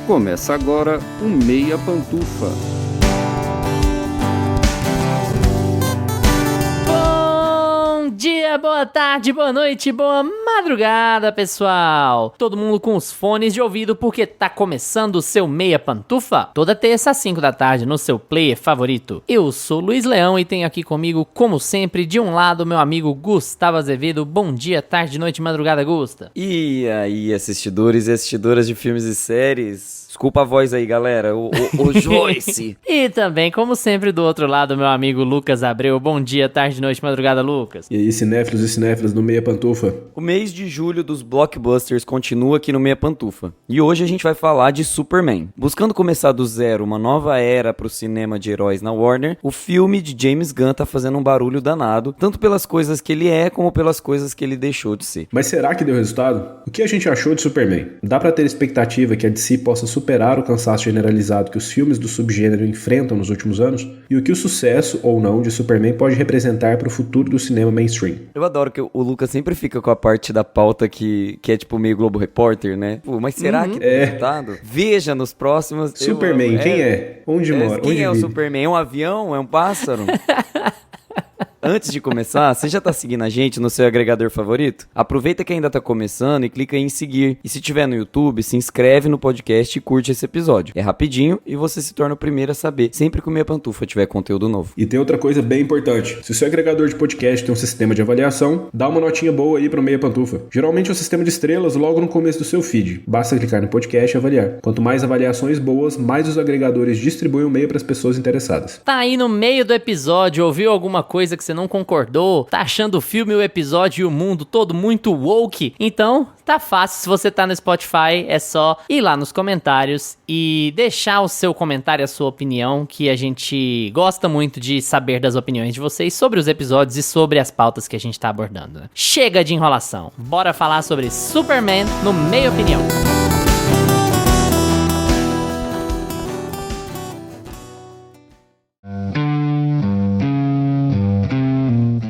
Começa agora o Meia Pantufa. Bom dia, boa tarde, boa noite, boa madrugada, pessoal! Todo mundo com os fones de ouvido porque tá começando o seu Meia Pantufa. Toda terça às 5 da tarde no seu player favorito. Eu sou Luiz Leão e tenho aqui comigo, como sempre, de um lado, meu amigo Gustavo Azevedo. Bom dia, tarde, noite, madrugada, Gusta. E aí, assistidores e assistidoras de filmes e séries? Desculpa a voz aí, galera. O Joyce. E também, como sempre, do outro lado, meu amigo Lucas Abreu. Bom dia, tarde, noite, madrugada, Lucas. E aí, cinéfilos e cinéfilas no Meia Pantufa. O mês de julho dos blockbusters continua aqui no Meia Pantufa. E hoje a gente vai falar de Superman. Buscando começar do zero uma nova era pro cinema de heróis na Warner, o filme de James Gunn tá fazendo um barulho danado, tanto pelas coisas que ele é, como pelas coisas que ele deixou de ser. Mas será que deu resultado? O que a gente achou de Superman? Dá pra ter expectativa que a DC possa superar o cansaço generalizado que os filmes do subgênero enfrentam nos últimos anos? E o que o sucesso, ou não, de Superman pode representar pro futuro do cinema mainstream? Eu adoro que o Lucas sempre fica com a parte da pauta que é tipo meio Globo Repórter, né? Pô, mas será que deu resultado? Veja nos próximos... Superman, quem é? Onde mora? Quem onde é o vive? Superman? É um avião? É um pássaro? Antes de começar, você já tá seguindo a gente no seu agregador favorito? Aproveita que ainda tá começando e clica em seguir. E se tiver no YouTube, se inscreve no podcast e curte esse episódio. É rapidinho e você se torna o primeiro a saber sempre que o Meia Pantufa tiver conteúdo novo. E tem outra coisa bem importante. Se o seu agregador de podcast tem um sistema de avaliação, dá uma notinha boa aí pro Meia Pantufa. Geralmente é um sistema de estrelas logo no começo do seu feed. Basta clicar no podcast e avaliar. Quanto mais avaliações boas, mais os agregadores distribuem o Meia para as pessoas interessadas. Tá aí no meio do episódio, ouviu alguma coisa que você não concordou? Tá achando o filme, o episódio e o mundo todo muito woke? Então, tá fácil. Se você tá no Spotify, é só ir lá nos comentários e deixar o seu comentário, a sua opinião, que a gente gosta muito de saber das opiniões de vocês sobre os episódios e sobre as pautas que a gente tá abordando, né? Chega de enrolação. Bora falar sobre Superman no Meia Opinião.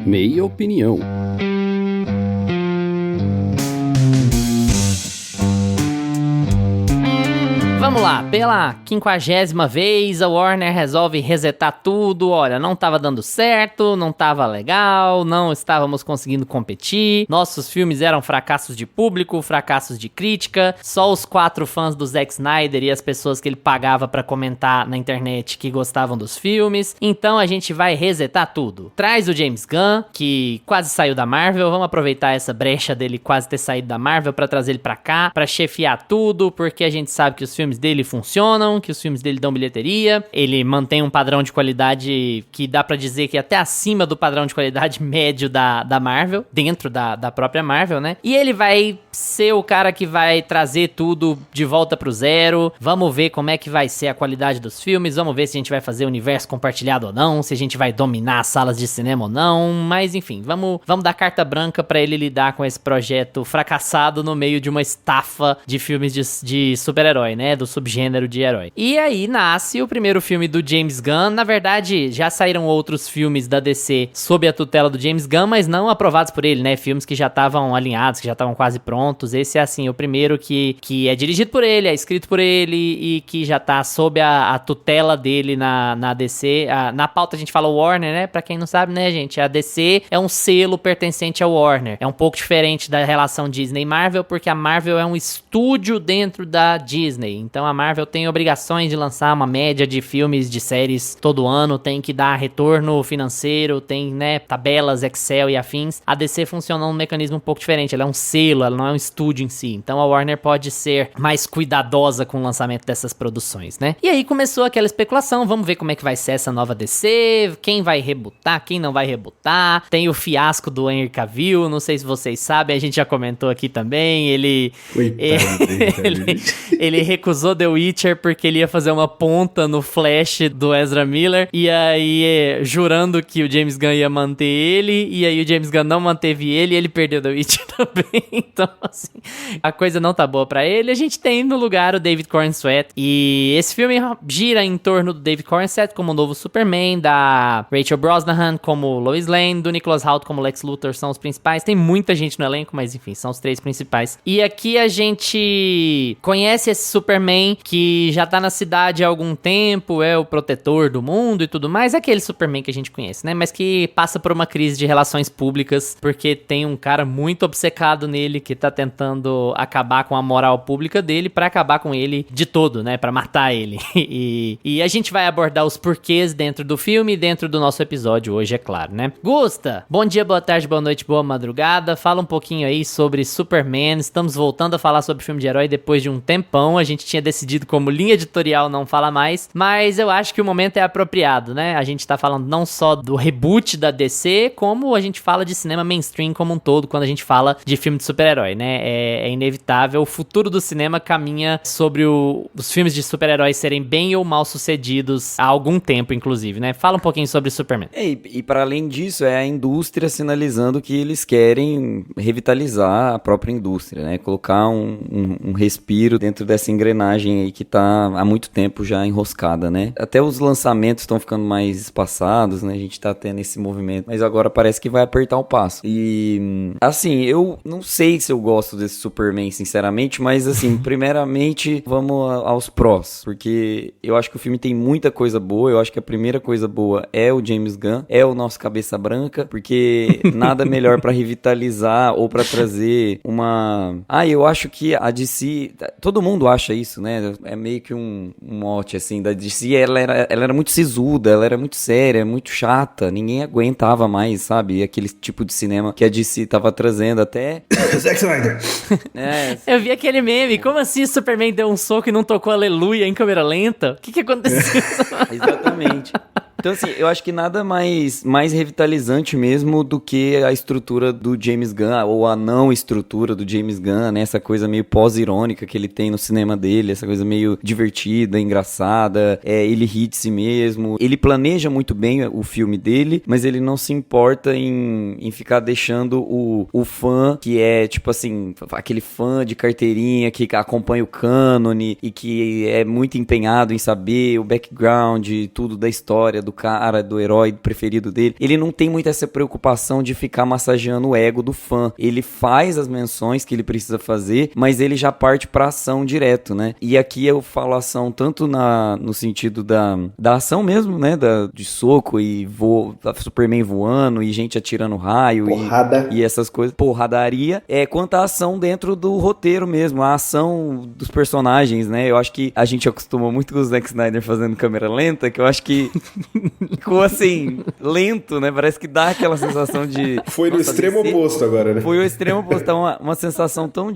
Meia Opinião. Vamos lá, pela 50ª vez, a Warner resolve resetar tudo. Olha, não tava dando certo, não tava legal, não estávamos conseguindo competir. Nossos filmes eram fracassos de público, fracassos de crítica. Só os 4 fãs do Zack Snyder e as pessoas que ele pagava pra comentar na internet que gostavam dos filmes. Então a gente vai resetar tudo. Traz o James Gunn, que quase saiu da Marvel. Vamos aproveitar essa brecha dele quase ter saído da Marvel pra trazer ele pra cá, pra chefiar tudo, porque a gente sabe que os filmes dele funcionam, que os filmes dele dão bilheteria, ele mantém um padrão de qualidade que dá pra dizer que é até acima do padrão de qualidade médio da Marvel, dentro da própria Marvel, né? E ele vai ser o cara que vai trazer tudo de volta pro zero. Vamos ver como é que vai ser a qualidade dos filmes, vamos ver se a gente vai fazer universo compartilhado ou não, se a gente vai dominar as salas de cinema ou não, mas enfim, vamos dar carta branca pra ele lidar com esse projeto fracassado no meio de uma estafa de filmes de super-herói, né? Do subgênero de herói. E aí nasce o primeiro filme do James Gunn. Na verdade, já saíram outros filmes da DC sob a tutela do James Gunn, mas não aprovados por ele, né? Filmes que já estavam alinhados, que já estavam quase prontos. Esse é, assim, o primeiro que é dirigido por ele, é escrito por ele e que já tá sob a tutela dele na DC. Na pauta a gente fala Warner, né? Pra quem não sabe, né, gente? A DC é um selo pertencente ao Warner. É um pouco diferente da relação Disney e Marvel, porque a Marvel é um estúdio dentro da Disney. Então a Marvel tem obrigações de lançar uma média de filmes, de séries todo ano, tem que dar retorno financeiro, tem, né, tabelas, Excel e afins. A DC funciona num mecanismo um pouco diferente, ela é um selo, ela não é um estúdio em si. Então a Warner pode ser mais cuidadosa com o lançamento dessas produções, né? E aí começou aquela especulação, vamos ver como é que vai ser essa nova DC, quem vai rebutar, quem não vai rebutar. Tem o fiasco do Henry Cavill, não sei se vocês sabem, a gente já comentou aqui também, ele recusou The Witcher porque ele ia fazer uma ponta no Flash do Ezra Miller, e aí jurando que o James Gunn ia manter ele, e aí o James Gunn não manteve ele e ele perdeu The Witcher também. Então, assim, a coisa não tá boa pra ele. A gente tem no lugar o David Corenswet, e esse filme gira em torno do David Corenswet como o novo Superman, da Rachel Brosnahan como Lois Lane, do Nicholas Hoult como Lex Luthor, são os principais. Tem muita gente no elenco, mas enfim, são os 3 principais. E aqui a gente conhece esse Superman Superman que já tá na cidade há algum tempo, é o protetor do mundo e tudo mais, é aquele Superman que a gente conhece, né? Mas que passa por uma crise de relações públicas, porque tem um cara muito obcecado nele que tá tentando acabar com a moral pública dele pra acabar com ele de todo, né? Pra matar ele. E a gente vai abordar os porquês dentro do filme e dentro do nosso episódio hoje, é claro, né? Gusta, bom dia, boa tarde, boa noite, boa madrugada. Fala um pouquinho aí sobre Superman. Estamos voltando a falar sobre filme de herói depois de um tempão. A gente tinha decidido como linha editorial não falar mais, mas eu acho que o momento é apropriado, né? A gente tá falando não só do reboot da DC, como a gente fala de cinema mainstream como um todo, quando a gente fala de filme de super-herói, né? É inevitável. O futuro do cinema caminha sobre os filmes de super-heróis serem bem ou mal sucedidos há algum tempo, inclusive, né? Fala um pouquinho sobre Superman. E para além disso, é a indústria sinalizando que eles querem revitalizar a própria indústria, né? Colocar um respiro dentro dessa engrenagem aí que tá há muito tempo já enroscada, né? Até os lançamentos estão ficando mais espaçados, né? A gente tá tendo esse movimento, mas agora parece que vai apertar o passo. E, assim, eu não sei se eu gosto desse Superman, sinceramente, mas, assim, primeiramente, vamos aos prós, porque eu acho que o filme tem muita coisa boa. Eu acho que a primeira coisa boa é o James Gunn, é o nosso cabeça branca, porque nada melhor pra revitalizar ou pra trazer uma... eu acho que a DC, todo mundo acha isso, né? É meio que um mote, assim, da DC. Ela era muito sisuda, ela era muito séria, muito chata, ninguém aguentava mais, sabe? Aquele tipo de cinema que a DC tava trazendo até... Zack Snyder. Eu vi aquele meme, como assim o Superman deu um soco e não tocou Aleluia em câmera lenta? O que aconteceu? Exatamente. Então, assim, eu acho que nada mais revitalizante mesmo do que a estrutura do James Gunn, ou a não estrutura do James Gunn, né? Essa coisa meio pós-irônica que ele tem no cinema dele, essa coisa meio divertida, engraçada, ele ri de si mesmo. Ele planeja muito bem o filme dele, mas ele não se importa em ficar deixando o fã, que é, tipo assim, aquele fã de carteirinha que acompanha o cânone e que é muito empenhado em saber o background, tudo da história do cara, do herói preferido dele. Ele não tem muito essa preocupação de ficar massageando o ego do fã. Ele faz as menções que ele precisa fazer, mas ele já parte pra ação direto, né? E aqui eu falo ação tanto no sentido da ação mesmo, né? De soco e Superman voando e gente atirando raio e essas coisas, porradaria, quanto a ação dentro do roteiro mesmo, a ação dos personagens, né? Eu acho que a gente acostumou muito com o Zack Snyder fazendo câmera lenta, que eu acho que ficou assim, lento, né? Parece que dá aquela sensação de... Foi no extremo oposto agora, né? Foi o extremo oposto. Tá uma sensação tão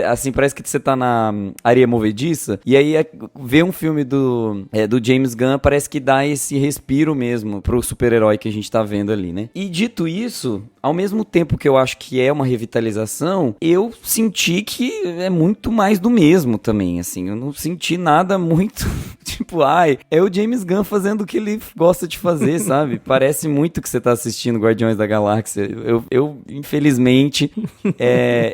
assim, parece que você tá na areia movediça. E aí, ver um filme do James Gunn parece que dá esse respiro mesmo pro super-herói que a gente tá vendo ali, né? E dito isso, ao mesmo tempo que eu acho que é uma revitalização, eu senti que é muito mais do mesmo também, assim. Eu não senti nada muito... tipo, é o James Gunn fazendo o que ele gosta de fazer, sabe? Parece muito que você tá assistindo Guardiões da Galáxia. Eu infelizmente,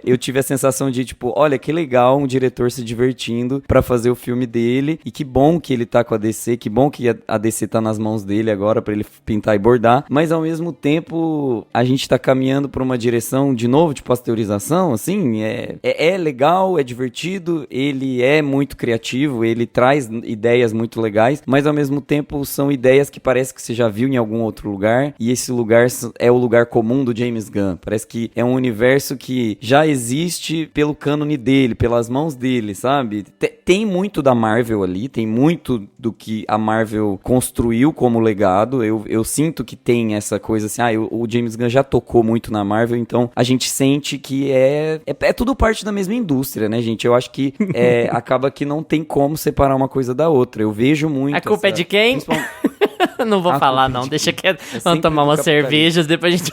eu tive a sensação de, tipo, olha, que legal um diretor se divertindo pra fazer o filme dele, e que bom que ele tá com a DC, que bom que a DC tá nas mãos dele agora pra ele pintar e bordar, mas ao mesmo tempo a gente tá caminhando pra uma direção, de novo, de pasteurização, assim, é legal, é divertido, ele é muito criativo, ele traz ideias muito legais, mas ao mesmo tempo são ideias que parece que você já viu em algum outro lugar, e esse lugar é o lugar comum do James Gunn. Parece que é um universo que já existe pelo cânone dele, pelas mãos dele, sabe? Tem muito da Marvel ali, tem muito do que a Marvel construiu como legado. Eu sinto que tem essa coisa assim, o James Gunn já tocou muito na Marvel, então a gente sente que é tudo parte da mesma indústria, né, gente? Eu acho que acaba que não tem como separar uma coisa da outra. Eu vejo muito... A culpa é de quem? Não vou falar, não. Deixa quieto. Vamos tomar umas cervejas, depois a gente...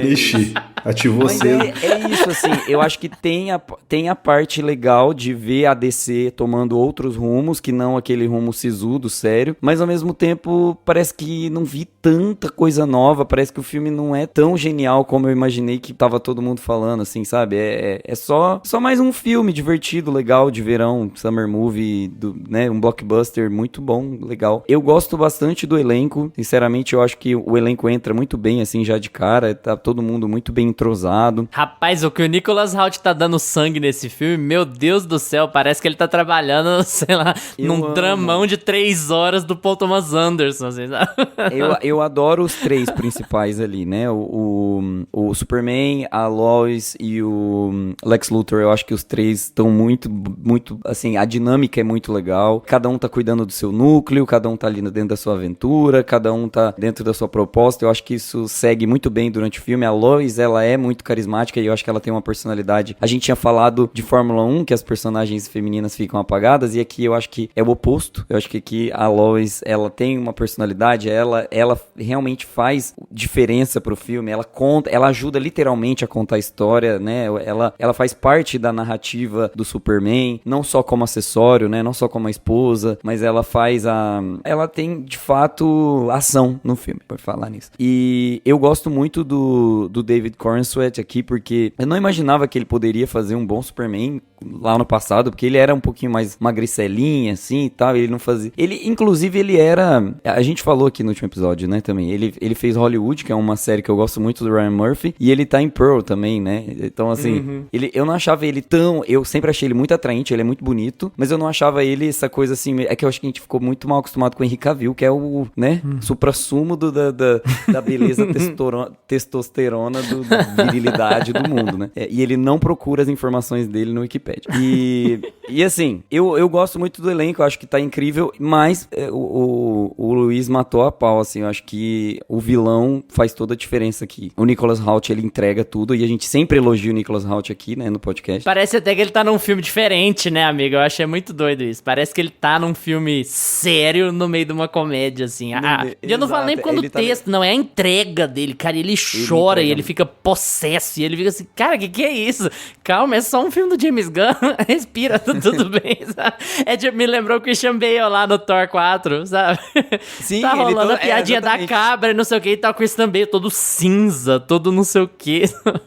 Ixi, ativou cedo. É isso, assim. Eu acho que tem a parte legal de ver a DC tomando outros rumos, que não aquele rumo sisudo, sério. Mas, ao mesmo tempo, parece que não vi tanta coisa nova. Parece que o filme não é tão genial como eu imaginei que tava todo mundo falando, assim, sabe? É só mais um filme divertido, legal, de verão, summer movie, né? Um blockbuster muito bom, legal. eu gosto bastante do elenco. Sinceramente, eu acho que o elenco entra muito bem, assim, já de cara. Tá todo mundo muito bem entrosado. Rapaz, o que o Nicholas Hoult tá dando sangue nesse filme, meu Deus do céu, parece que ele tá trabalhando, sei lá, num dramão de 3 horas do Paul Thomas Anderson, assim, sabe? Eu adoro os 3 principais ali, né? O Superman, a Lois e o Lex Luthor. Eu acho que os 3 estão muito, assim, a dinâmica é muito legal. Cada um tá cuidando do seu núcleo, cada um tá ali dentro da sua aventura, cada um tá dentro da sua proposta. Eu acho que isso segue muito bem durante o filme. A Lois, ela é muito carismática e eu acho que ela tem uma personalidade. A gente tinha falado de Fórmula 1, que as personagens femininas ficam apagadas, e aqui eu acho que é o oposto. Eu acho que aqui a Lois, ela tem uma personalidade, ela realmente faz diferença pro filme, ela conta, ela ajuda literalmente a contar a história, né? Ela faz parte da narrativa do Superman, não só como acessório, né? Não só como a esposa, mas ela tem de fato ação no filme, por falar nisso. E eu gosto muito do David Corenswet aqui, porque eu não imaginava que ele poderia fazer um bom Superman lá no passado, porque ele era um pouquinho mais magricelinha, assim, e tal, ele não fazia... Inclusive, ele era... A gente falou aqui no último episódio, né, também, ele fez Hollywood, que é uma série que eu gosto muito do Ryan Murphy, e ele tá em Pearl também, né, então, assim, eu não achava ele tão... Eu sempre achei ele muito atraente, ele é muito bonito, mas eu não achava ele essa coisa, assim, é que eu acho que a gente ficou muito mal acostumado com o Henry Cavill, que é o, né, suprassumo da beleza testosterona da virilidade do mundo, né, e ele não procura as informações dele no Wikipedia. E assim, eu gosto muito do elenco, eu acho que tá incrível, mas o Luiz matou a pau, assim, eu acho que o vilão faz toda a diferença aqui. O Nicholas Hoult, ele entrega tudo, e a gente sempre elogia o Nicholas Hoult aqui, né, no podcast. Parece até que ele tá num filme diferente, né, amigo? Eu achei muito doido isso. Parece que ele tá num filme sério no meio de uma comédia, assim. E eu não falo nem por causa do texto, não, é a entrega dele, cara, ele chora e ele fica possesso, e ele fica assim, cara, que é isso? Calma, é só um filme do James Gunn, respira, tudo bem, sabe? Me lembrou o Christian Bale lá no Thor 4, sabe? Sim, tá rolando a piadinha da cabra e não sei o que, e tá o Christian Bale todo cinza, todo não sei o que.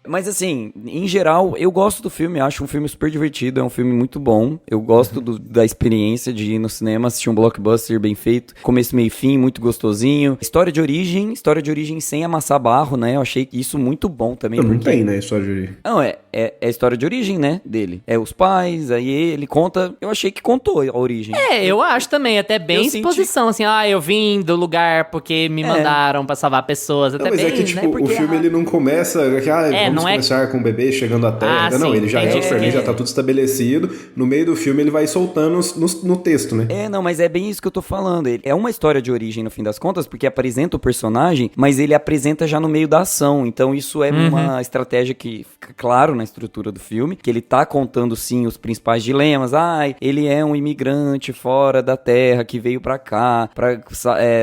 Mas assim, em geral, eu gosto do filme, acho um filme super divertido, é um filme muito bom, eu gosto da experiência de ir no cinema, assistir um blockbuster bem feito, começo, meio e fim, muito gostosinho. História de origem sem amassar barro, né? Eu achei isso muito bom também. Não tem, né, história de origem. Não, é a história de origem, né, dele. É os pais, aí ele conta, eu achei que contou a origem. Eu acho também, até bem exposição, assim, eu vim do lugar porque me mandaram pra salvar pessoas, até mas bem, é que, tipo, né? Porque o filme ele não começa, vamos começar com o bebê chegando à Terra, não, sim, ele já o Superman, já tá tudo estabelecido, no meio do filme ele vai soltando no texto, né? Não, mas é bem isso que eu tô falando, é uma história de origem no fim das contas, porque apresenta o personagem, mas ele apresenta já no meio da ação, então isso é uma estratégia que fica claro na estrutura do filme, que ele tá contando sim os principais dilemas, ele é um imigrante fora da Terra que veio pra cá pra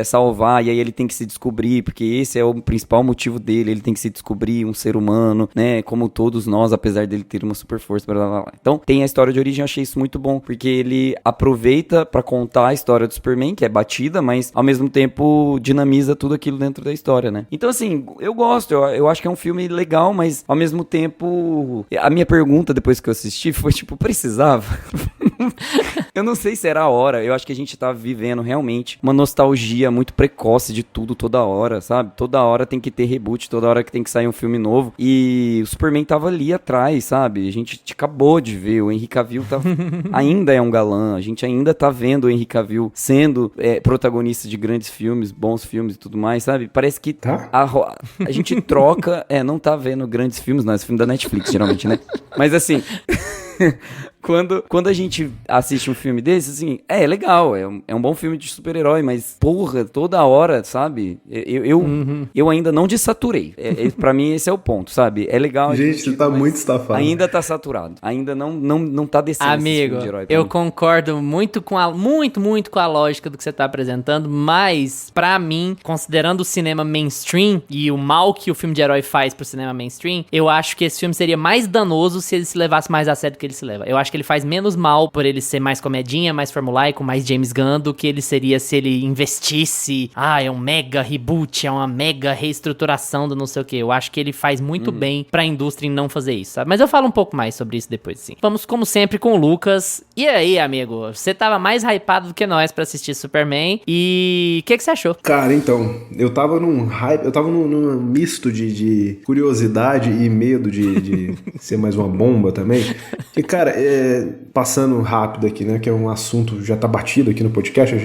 salvar, e aí ele tem que se descobrir, porque esse é o principal motivo dele, ele tem que se descobrir um ser humano, né, como todos nós, apesar dele ter uma super força, blá, blá, blá. Então tem a história de origem, eu achei isso muito bom, porque ele aproveita pra contar a história do Superman, que é batida, mas ao mesmo tempo dinamiza tudo aquilo dentro da história, né. Então assim, eu gosto, eu acho que é um filme legal, mas ao mesmo tempo, a minha pergunta depois que eu assisti foi tipo, precisava? Eu não sei se era a hora, eu acho que a gente tá vivendo realmente uma nostalgia muito precoce de tudo toda hora, sabe? Toda hora tem que ter reboot, toda hora que tem que sair um filme novo, e o Superman tava ali atrás, sabe? A gente acabou de ver, o Henry Cavill ainda é um galã, a gente ainda tá vendo o Henry Cavill sendo protagonista de grandes filmes, bons filmes e tudo mais, sabe? Parece que a gente troca, não tá vendo grandes filmes, não, esse filme da Netflix geralmente, né? Mas assim... Quando a gente assiste um filme desse, assim, é legal, é um bom filme de super-herói, mas, porra, toda hora, sabe? Eu ainda não desaturei. Pra mim, esse é o ponto, sabe? É legal. Gente, você tá muito estafado. Ainda tá saturado. Ainda não tá descendo esse amigo, filme de herói. Eu concordo muito com muito com a lógica do que você tá apresentando, mas, pra mim, considerando o cinema mainstream e o mal que o filme de herói faz pro cinema mainstream, eu acho que esse filme seria mais danoso se ele se levasse mais a sério do que ele se leva. Eu acho acho que ele faz menos mal por ele ser mais comedinha, mais formulaico, mais James Gunn, do que ele seria se ele investisse, é um mega reboot, é uma mega reestruturação do não sei o que. Eu acho que ele faz muito bem pra indústria em não fazer isso, sabe? Mas eu falo um pouco mais sobre isso depois, sim. Vamos, como sempre, com o Lucas. E aí, amigo? Você tava mais hypado do que nós pra assistir Superman. E o que você achou? Cara, então, eu tava num hype, eu tava num misto de curiosidade e medo de ser mais uma bomba também. Porque, cara, passando rápido aqui, né, que é um assunto já tá batido aqui no podcast,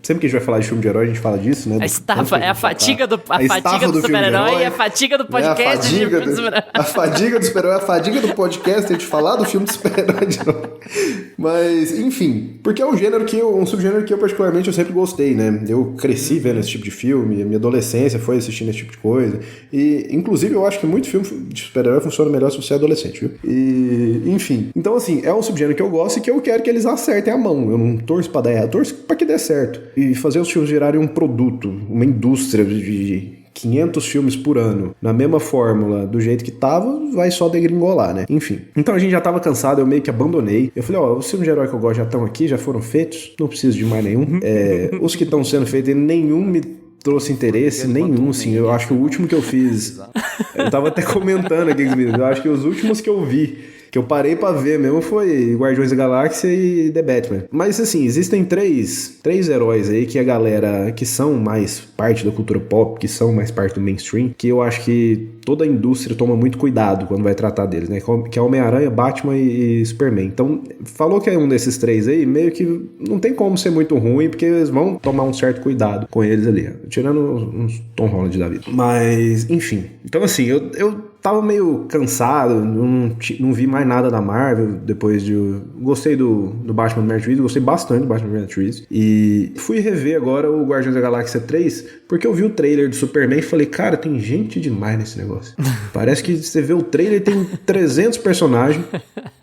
sempre que a gente vai falar de filme de herói, a gente fala disso, né? A estafa, é a fatiga do super-herói e a fatiga do podcast de filme de super-herói. A fadiga do super-herói, a fadiga do podcast, a gente falar do filme de super-herói de novo. Mas, enfim, porque é um gênero um subgênero que eu particularmente eu sempre gostei, né? Eu cresci vendo esse tipo de filme, minha adolescência foi assistindo esse tipo de coisa. E, inclusive, eu acho que muito filme de super-herói funciona melhor se você é adolescente, viu? E, enfim. Então, assim, é um subgênero que eu gosto e que eu quero que eles acertem a mão. Eu não torço pra dar errado, eu torço pra que dê certo. E fazer os filmes virarem um produto, uma indústria de 500 filmes por ano, na mesma fórmula, do jeito que tava, vai só degringolar, né? Enfim. Então a gente já tava cansado, eu meio que abandonei. Eu falei, os filmes de herói que eu gosto já estão aqui, já foram feitos, não preciso de mais nenhum. Os que estão sendo feitos, nenhum me trouxe interesse, nenhum, assim. Eu acho que o último que eu fiz, eu tava até comentando aqui, eu acho que os últimos que eu vi, que eu parei pra ver mesmo, foi Guardiões da Galáxia e The Batman. Mas, assim, existem três heróis aí que a galera, que são mais parte da cultura pop, que são mais parte do mainstream, que eu acho que toda a indústria toma muito cuidado quando vai tratar deles, né? Que é Homem-Aranha, Batman e Superman. Então, falou que é um desses três aí, meio que não tem como ser muito ruim, porque eles vão tomar um certo cuidado com eles ali, tirando uns Tom Holland da vida. Mas, enfim. Então, assim, eu tava meio cansado, não vi mais nada da Marvel depois de... Gostei do Batman do Matt Reeves, gostei bastante do Batman do Matt Reeves. E fui rever agora o Guardiões da Galáxia 3, porque eu vi o trailer do Superman e falei, cara, tem gente demais nesse negócio. Parece que você vê o trailer e tem 300 personagens.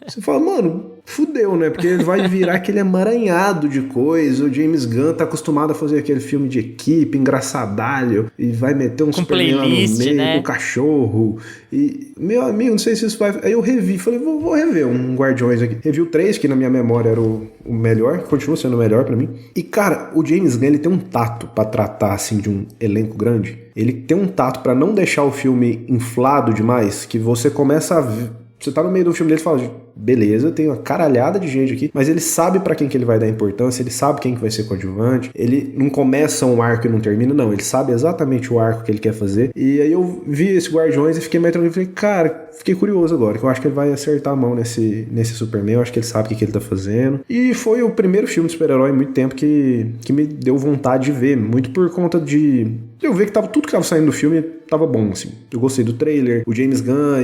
Você fala, mano, fudeu, né? Porque ele vai virar aquele emaranhado de coisa. O James Gunn tá acostumado a fazer aquele filme de equipe, engraçadalho, e vai meter um Superman playlist, no meio, né? com cachorro. E, meu amigo, não sei se isso vai... Aí eu revi, falei, vou rever um Guardiões aqui. Revi o 3, que na minha memória era o melhor, continua sendo o melhor pra mim. E, cara, o James Gunn, ele tem um tato pra tratar, assim, de um elenco grande. Ele tem um tato pra não deixar o filme inflado demais, que você começa a... Você tá no meio do filme dele e fala, beleza, tem uma caralhada de gente aqui, mas ele sabe pra quem que ele vai dar importância, ele sabe quem que vai ser coadjuvante, ele não começa um arco e não termina, não, ele sabe exatamente o arco que ele quer fazer. E aí eu vi esse Guardiões e fiquei mais tranquilo, falei, cara, fiquei curioso agora, que eu acho que ele vai acertar a mão nesse Superman, eu acho que ele sabe o que ele tá fazendo. E foi o primeiro filme de super-herói em muito tempo que me deu vontade de ver, muito por conta de eu ver que tudo que tava saindo do filme tava bom, assim. Eu gostei do trailer, o James Gunn,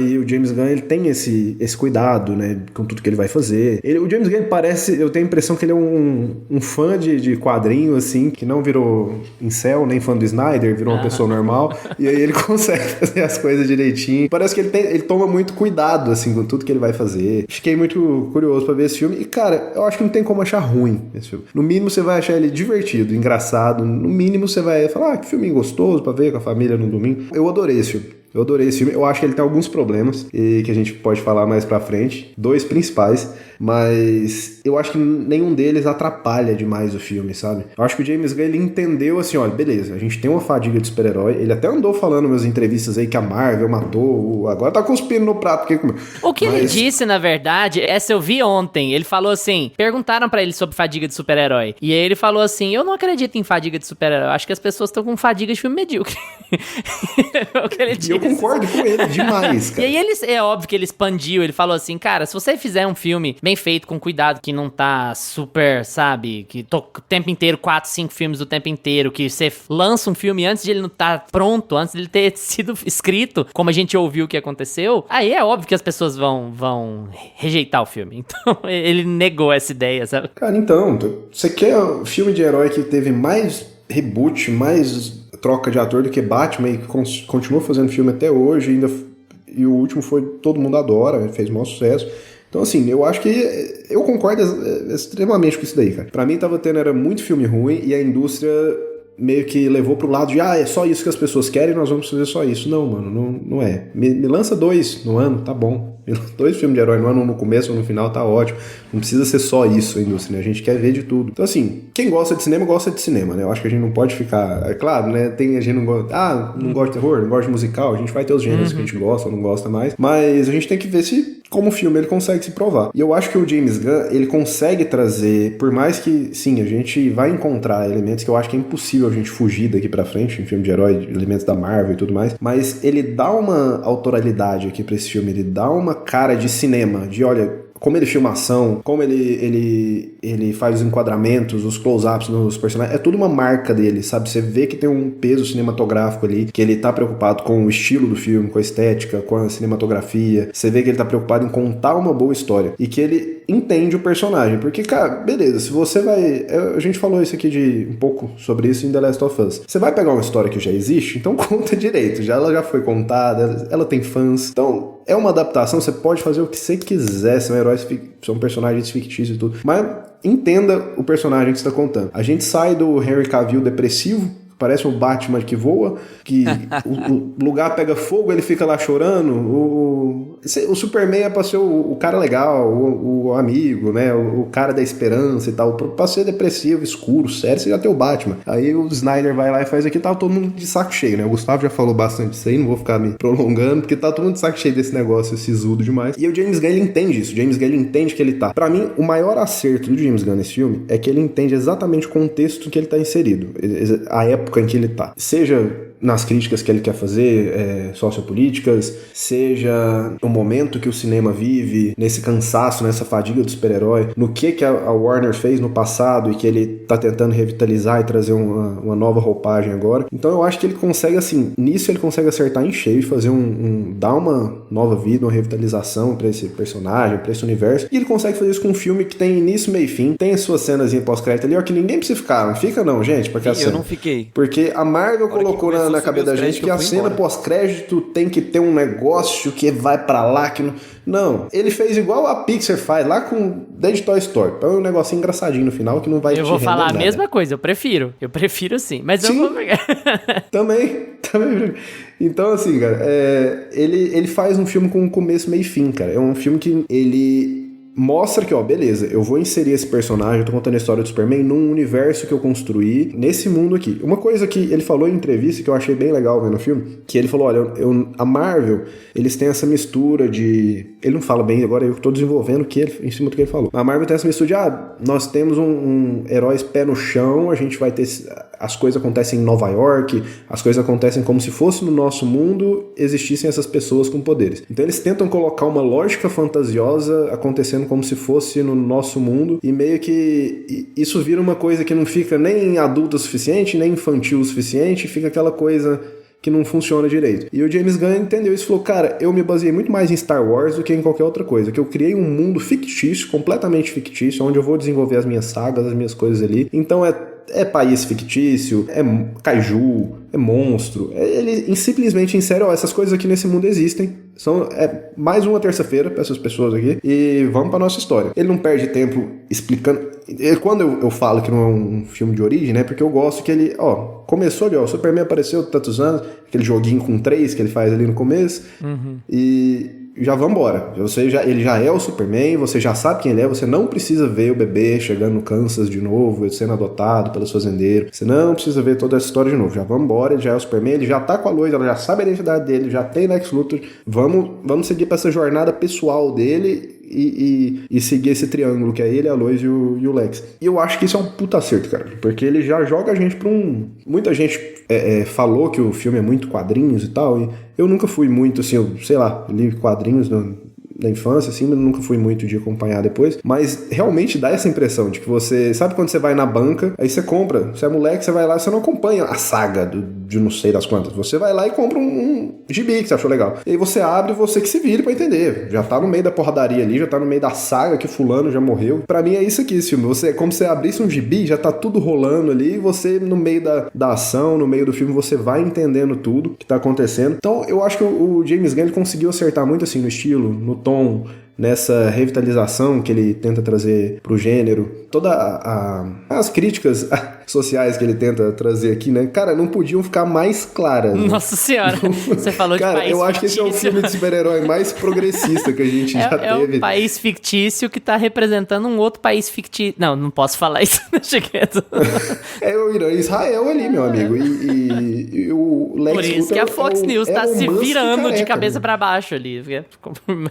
ele tem esse cuidado, né, com tudo que ele vai fazer. O James Gunn parece, eu tenho a impressão que ele é um fã de quadrinho, assim, que não virou incel, nem fã do Snyder, virou uma pessoa normal, e aí ele consegue fazer as coisas direitinho. Parece que ele toma muito cuidado, assim, com tudo que ele vai fazer. Fiquei muito curioso pra ver esse filme, e, cara, eu acho que não tem como achar ruim esse filme. No mínimo, você vai achar ele divertido, engraçado, no mínimo, você vai falar, que filme gostoso pra ver com a família no domingo. Eu adorei esse filme. Eu acho que ele tem alguns problemas e que a gente pode falar mais pra frente. 2 principais, mas eu acho que nenhum deles atrapalha demais o filme, sabe? Eu acho que o James Gunn, ele entendeu assim, olha, beleza, a gente tem uma fadiga de super-herói. Ele até andou falando nas entrevistas aí que a Marvel matou, agora tá cuspindo no prato. O que ele disse, na verdade, essa eu vi ontem. Ele falou assim, perguntaram pra ele sobre fadiga de super-herói. E aí ele falou assim, eu não acredito em fadiga de super-herói. Eu acho que as pessoas estão com fadiga de filme medíocre. É o que ele disse. Eu concordo com ele demais, cara. E aí é óbvio que ele expandiu, ele falou assim, cara, se você fizer um filme bem feito, com cuidado, que não tá super, sabe, que o tempo inteiro, 4, 5 filmes o tempo inteiro, que você lança um filme antes de ele não estar pronto, antes de ele ter sido escrito, como a gente ouviu que aconteceu, aí é óbvio que as pessoas vão rejeitar o filme. Então, ele negou essa ideia, sabe? Cara, então, você quer um filme de herói que teve mais reboot, mais troca de ator do que Batman, e que continua fazendo filme até hoje, e o último foi Todo Mundo Adora, fez maior sucesso. Então, assim, eu acho que eu concordo extremamente com isso daí, cara. Pra mim, era muito filme ruim, e a indústria meio que levou pro lado de, é só isso que as pessoas querem, nós vamos fazer só isso. Não, mano, não é. Me lança 2 no ano, tá bom. 2 filmes de herói no ano, um no começo ou no final, tá ótimo. Não precisa ser só isso a indústria, né? A gente quer ver de tudo. Então, assim, quem gosta de cinema, gosta de cinema, né? Eu acho que a gente não pode ficar... É claro, né? Tem a gente não gosta... não gosta de terror, não gosta de musical. A gente vai ter os gêneros que a gente gosta ou não gosta mais. Mas a gente tem que ver se, como filme, ele consegue se provar. E eu acho que o James Gunn, ele consegue trazer, por mais que, sim, a gente vai encontrar elementos que eu acho que é impossível a gente fugir daqui pra frente, em filme de herói, elementos da Marvel e tudo mais, mas ele dá uma autoralidade aqui pra esse filme, ele dá uma cara de cinema, de, olha... Como ele filma ação, como ele faz os enquadramentos, os close-ups nos personagens, é tudo uma marca dele, sabe? Você vê que tem um peso cinematográfico ali, que ele tá preocupado com o estilo do filme, com a estética, com a cinematografia. Você vê que ele tá preocupado em contar uma boa história e que ele entende o personagem. Porque, cara, beleza, se você vai... A gente falou isso aqui um pouco sobre isso em The Last of Us. Você vai pegar uma história que já existe, então conta direito. Ela já foi contada, ela tem fãs. Então, é uma adaptação, você pode fazer o que você quiser, são personagens fictícios e tudo. Mas entenda o personagem que você está contando. A gente sai do Henry Cavill depressivo, parece um Batman que voa, que o lugar pega fogo, ele fica lá chorando. O Superman é pra ser o cara legal, o amigo, né? O cara da esperança e tal. Pra ser depressivo, escuro, sério, você já tem o Batman. Aí o Snyder vai lá e faz aqui, tá todo mundo de saco cheio, né? O Gustavo já falou bastante disso aí, não vou ficar me prolongando, porque tá todo mundo de saco cheio desse negócio, sisudo demais. E o James Gunn, ele entende isso. O James Gunn, ele entende que ele tá. Pra mim, o maior acerto do James Gunn nesse filme é que ele entende exatamente o contexto em que ele tá inserido. A época em que ele tá. Seja nas críticas que ele quer fazer, sociopolíticas, seja o momento que o cinema vive, nesse cansaço, nessa fadiga do super-herói, no que a Warner fez no passado e que ele tá tentando revitalizar e trazer uma nova roupagem agora. Então eu acho que ele consegue, assim, nisso ele consegue acertar em cheio e fazer dar uma nova vida, uma revitalização pra esse personagem, pra esse universo. E ele consegue fazer isso com um filme que tem início, meio e fim, tem as suas cenas em pós-crédito ali, ó, que ninguém precisa ficar, não fica não, gente, porque eu não fiquei. Porque a Marvel colocou na cabeça da gente que a cena pós-crédito tem que ter um negócio que vai pra lá, que não, ele fez igual a Pixar faz lá desde Toy Story, põe um negocinho engraçadinho no final que não vai te render nada. Eu vou falar a mesma coisa, eu prefiro sim, mas sim, eu vou pegar. também. Então, assim, cara, ele faz um filme com começo, meio e fim, cara. É um filme que ele mostra que, ó, beleza, eu vou inserir esse personagem, eu tô contando a história do Superman num universo que eu construí, nesse mundo aqui. Uma coisa que ele falou em entrevista que eu achei bem legal vendo o filme, que ele falou, olha, a Marvel, eles têm essa mistura de... Ele não fala bem, agora eu tô desenvolvendo em cima do que ele falou. A Marvel tem essa mistura de, nós temos um heróis pé no chão, a gente vai ter... As coisas acontecem em Nova York, as coisas acontecem como se fosse no nosso mundo, existissem essas pessoas com poderes. Então eles tentam colocar uma lógica fantasiosa acontecendo como se fosse no nosso mundo, e meio que isso vira uma coisa que não fica nem adulta o suficiente, nem infantil o suficiente, fica aquela coisa que não funciona direito. E o James Gunn entendeu isso e falou, cara, eu me baseei muito mais em Star Wars do que em qualquer outra coisa, que eu criei um mundo fictício, completamente fictício, onde eu vou desenvolver as minhas sagas, as minhas coisas ali. Então é país fictício, é kaiju, é monstro. Ele simplesmente insere, essas coisas aqui nesse mundo existem. É mais uma terça-feira para essas pessoas aqui. E vamos para nossa história. Ele não perde tempo explicando. Quando eu falo que não é um filme de origem, né? Porque eu gosto que ele, começou ali, o Superman apareceu tantos anos, aquele joguinho com 3 que ele faz ali no começo. E já vamos embora. Ele já é o Superman, você já sabe quem ele é, você não precisa ver o bebê chegando no Kansas de novo, sendo adotado pelos fazendeiros, você não precisa ver toda essa história de novo, já vamos embora, ele já é o Superman, ele já tá com a Lois, ela já sabe a identidade dele, já tem Lex Luthor, vamos seguir pra essa jornada pessoal dele e seguir esse triângulo que é ele, a Lois e o Lex. E eu acho que isso é um puta acerto, cara, porque ele já joga a gente pra muita gente falou que o filme é muito quadrinhos e tal, e eu nunca fui muito, assim, li quadrinhos da infância, assim, mas nunca fui muito de acompanhar depois, mas realmente dá essa impressão de que você, sabe quando você vai na banca, aí você compra, você é moleque, você vai lá, você não acompanha a saga de não sei das quantas, você vai lá e compra um gibi que você achou legal, e aí você abre, você que se vire pra entender, já tá no meio da porradaria ali, já tá no meio da saga que fulano já morreu, pra mim é isso aqui esse filme, como se abrisse um gibi, já tá tudo rolando ali, e você no meio da ação, no meio do filme, você vai entendendo tudo que tá acontecendo, então eu acho que o James Gunn conseguiu acertar muito assim no estilo, no tom, nessa revitalização que ele tenta trazer pro gênero, toda as críticas, sociais que ele tenta trazer aqui, né? Cara, não podiam ficar mais claras. Né? Nossa senhora, você falou de Cara, país eu acho que esse é o filme de super-herói mais progressista que a gente já teve. É um país fictício que tá representando um outro país fictício. Não posso falar isso, deixa quieto. É o Irã e Israel ali, meu amigo. E o Lex Por isso que a Fox News tá se virando de cabeça pra baixo ali.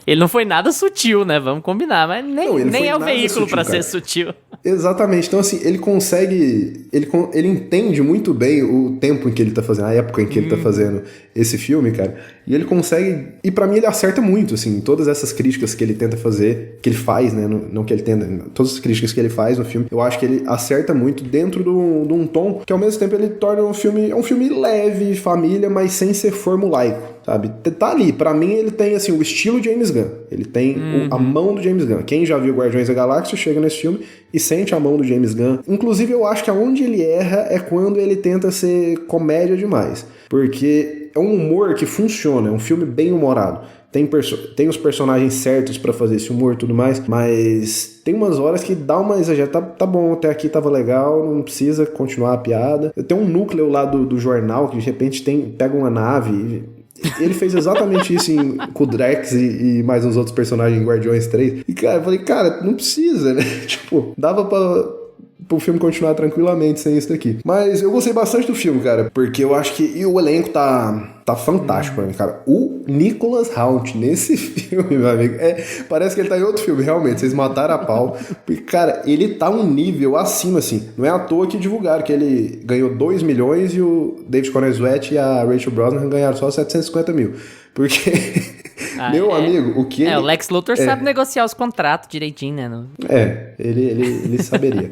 Ele não foi nada sutil, né? Vamos combinar, mas nem é o veículo pra ser sutil. Exatamente. Então, assim, ele consegue... Ele entende muito bem o tempo em que ele tá fazendo, a época em que ele tá fazendo esse filme, cara. E ele consegue... E pra mim ele acerta muito, assim, todas essas críticas que ele tenta fazer, que ele faz, né? Não que ele tenta... Todas as críticas que ele faz no filme, eu acho que ele acerta muito dentro de um tom que, ao mesmo tempo, ele torna um filme leve, família, mas sem ser formulaico, sabe? Tá ali. Pra mim, ele tem, assim, o estilo James Gunn. Ele tem a mão do James Gunn. Quem já viu Guardiões da Galáxia chega nesse filme e sente a mão do James Gunn. Inclusive, eu acho que aonde ele erra é quando ele tenta ser comédia demais. Porque é um humor que funciona, é um filme bem humorado. Tem os personagens certos pra fazer esse humor e tudo mais, mas tem umas horas que dá uma exagerada. Tá bom, até aqui tava legal, não precisa continuar a piada. Tem um núcleo lá do jornal que de repente pega uma nave. Ele fez exatamente isso com o Drax e mais uns outros personagens em Guardiões 3. E, cara, eu falei, cara, não precisa, né? Tipo, dava pro filme continuar tranquilamente sem isso daqui. Mas eu gostei bastante do filme, cara, porque eu acho que... E o elenco tá fantástico pra mim, cara. O Nicholas Hoult nesse filme, meu amigo, parece que ele tá em outro filme, realmente. Vocês mataram a pau. Porque, cara, ele tá um nível acima, assim. Não é à toa que divulgaram que ele ganhou 2 milhões e o David Corenswet e a Rachel Brosnahan ganharam só 750 mil. Porque... Meu amigo, o que ele... o Lex Luthor sabe negociar os contratos direitinho, né? Ele saberia.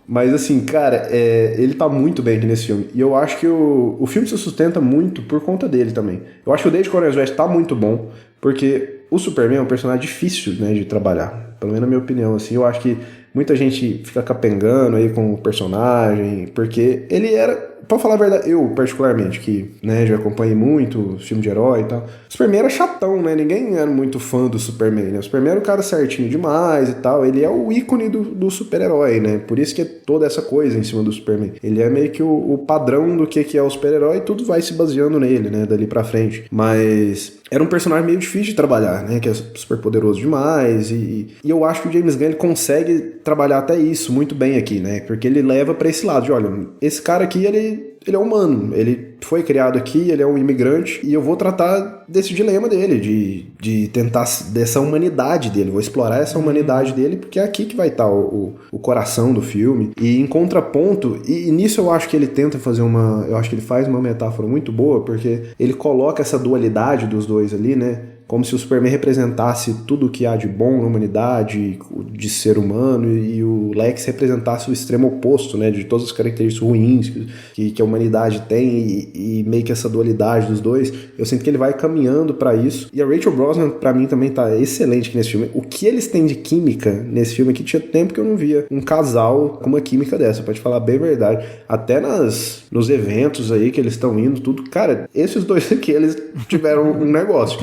Mas assim, cara, ele tá muito bem aqui nesse filme. E eu acho que o filme se sustenta muito por conta dele também. Eu acho que o David Corenswet tá muito bom, porque o Superman é um personagem difícil, né, de trabalhar. Pelo menos na minha opinião, assim. Eu acho que muita gente fica capengando aí com o personagem, porque ele era... Pra falar a verdade, eu particularmente, que, né, já acompanhei muito filme de herói e tal, o Superman era chatão, né, ninguém era muito fã do Superman, né, o Superman era um cara certinho demais e tal, ele é o ícone do super-herói, né, por isso que é toda essa coisa em cima do Superman, ele é meio que o padrão do que é o super-herói e tudo vai se baseando nele, né, dali pra frente, mas... Era um personagem meio difícil de trabalhar, né? Que é super poderoso demais. E eu acho que o James Gunn ele consegue trabalhar até isso muito bem aqui, né? Porque ele leva pra esse lado de, olha, esse cara aqui, ele é humano. Ele foi criado aqui, ele é um imigrante. E eu vou tratar desse dilema dele, de tentar, dessa humanidade dele. Vou explorar essa humanidade dele, porque é aqui que vai estar o coração do filme. E em contraponto, e nisso eu acho que ele tenta fazer eu acho que ele faz uma metáfora muito boa, porque ele coloca essa dualidade dos dois ali, né? Como se o Superman representasse tudo o que há de bom na humanidade, de ser humano, e o Lex representasse o extremo oposto, né, de todas as características ruins que a humanidade tem, e meio que essa dualidade dos dois. Eu sinto que ele vai caminhando pra isso. E a Rachel Brosnahan, pra mim, também tá excelente aqui nesse filme. O que eles têm de química nesse filme aqui, tinha tempo que eu não via um casal com uma química dessa, pra te falar bem a verdade. Até nos eventos aí que eles estão indo, tudo. Cara, esses dois aqui, eles tiveram um negócio.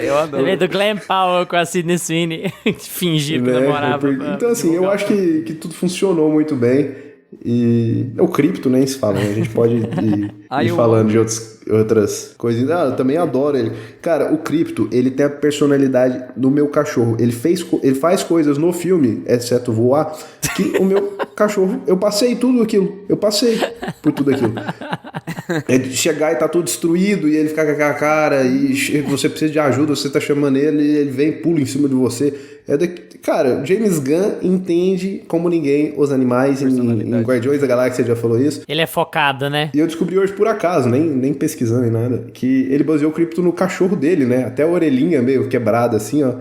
Eu adoro. Ele é do Glenn Powell com a Sidney Sweeney, fingir que namorava. Então, assim, eu acho que tudo funcionou muito bem. E o Krypto nem se fala, né? A gente pode ir falando de outras coisas. Eu também adoro ele. Cara, o Krypto, ele tem a personalidade do meu cachorro. Ele faz coisas no filme, exceto voar, que o meu cachorro... Eu passei tudo aquilo. Eu passei por tudo aquilo. É chegar e tá tudo destruído, e ele fica com aquela cara, e você precisa de ajuda, você tá chamando ele, e ele vem e pula em cima de você. Cara, James Gunn entende como ninguém os animais. Em Guardiões da Galáxia já falou isso. Ele é focado, né? E eu descobri hoje por acaso, nem pesquisando nem nada, que ele baseou o Krypto no cachorro dele, né? Até a orelhinha meio quebrada assim, ó.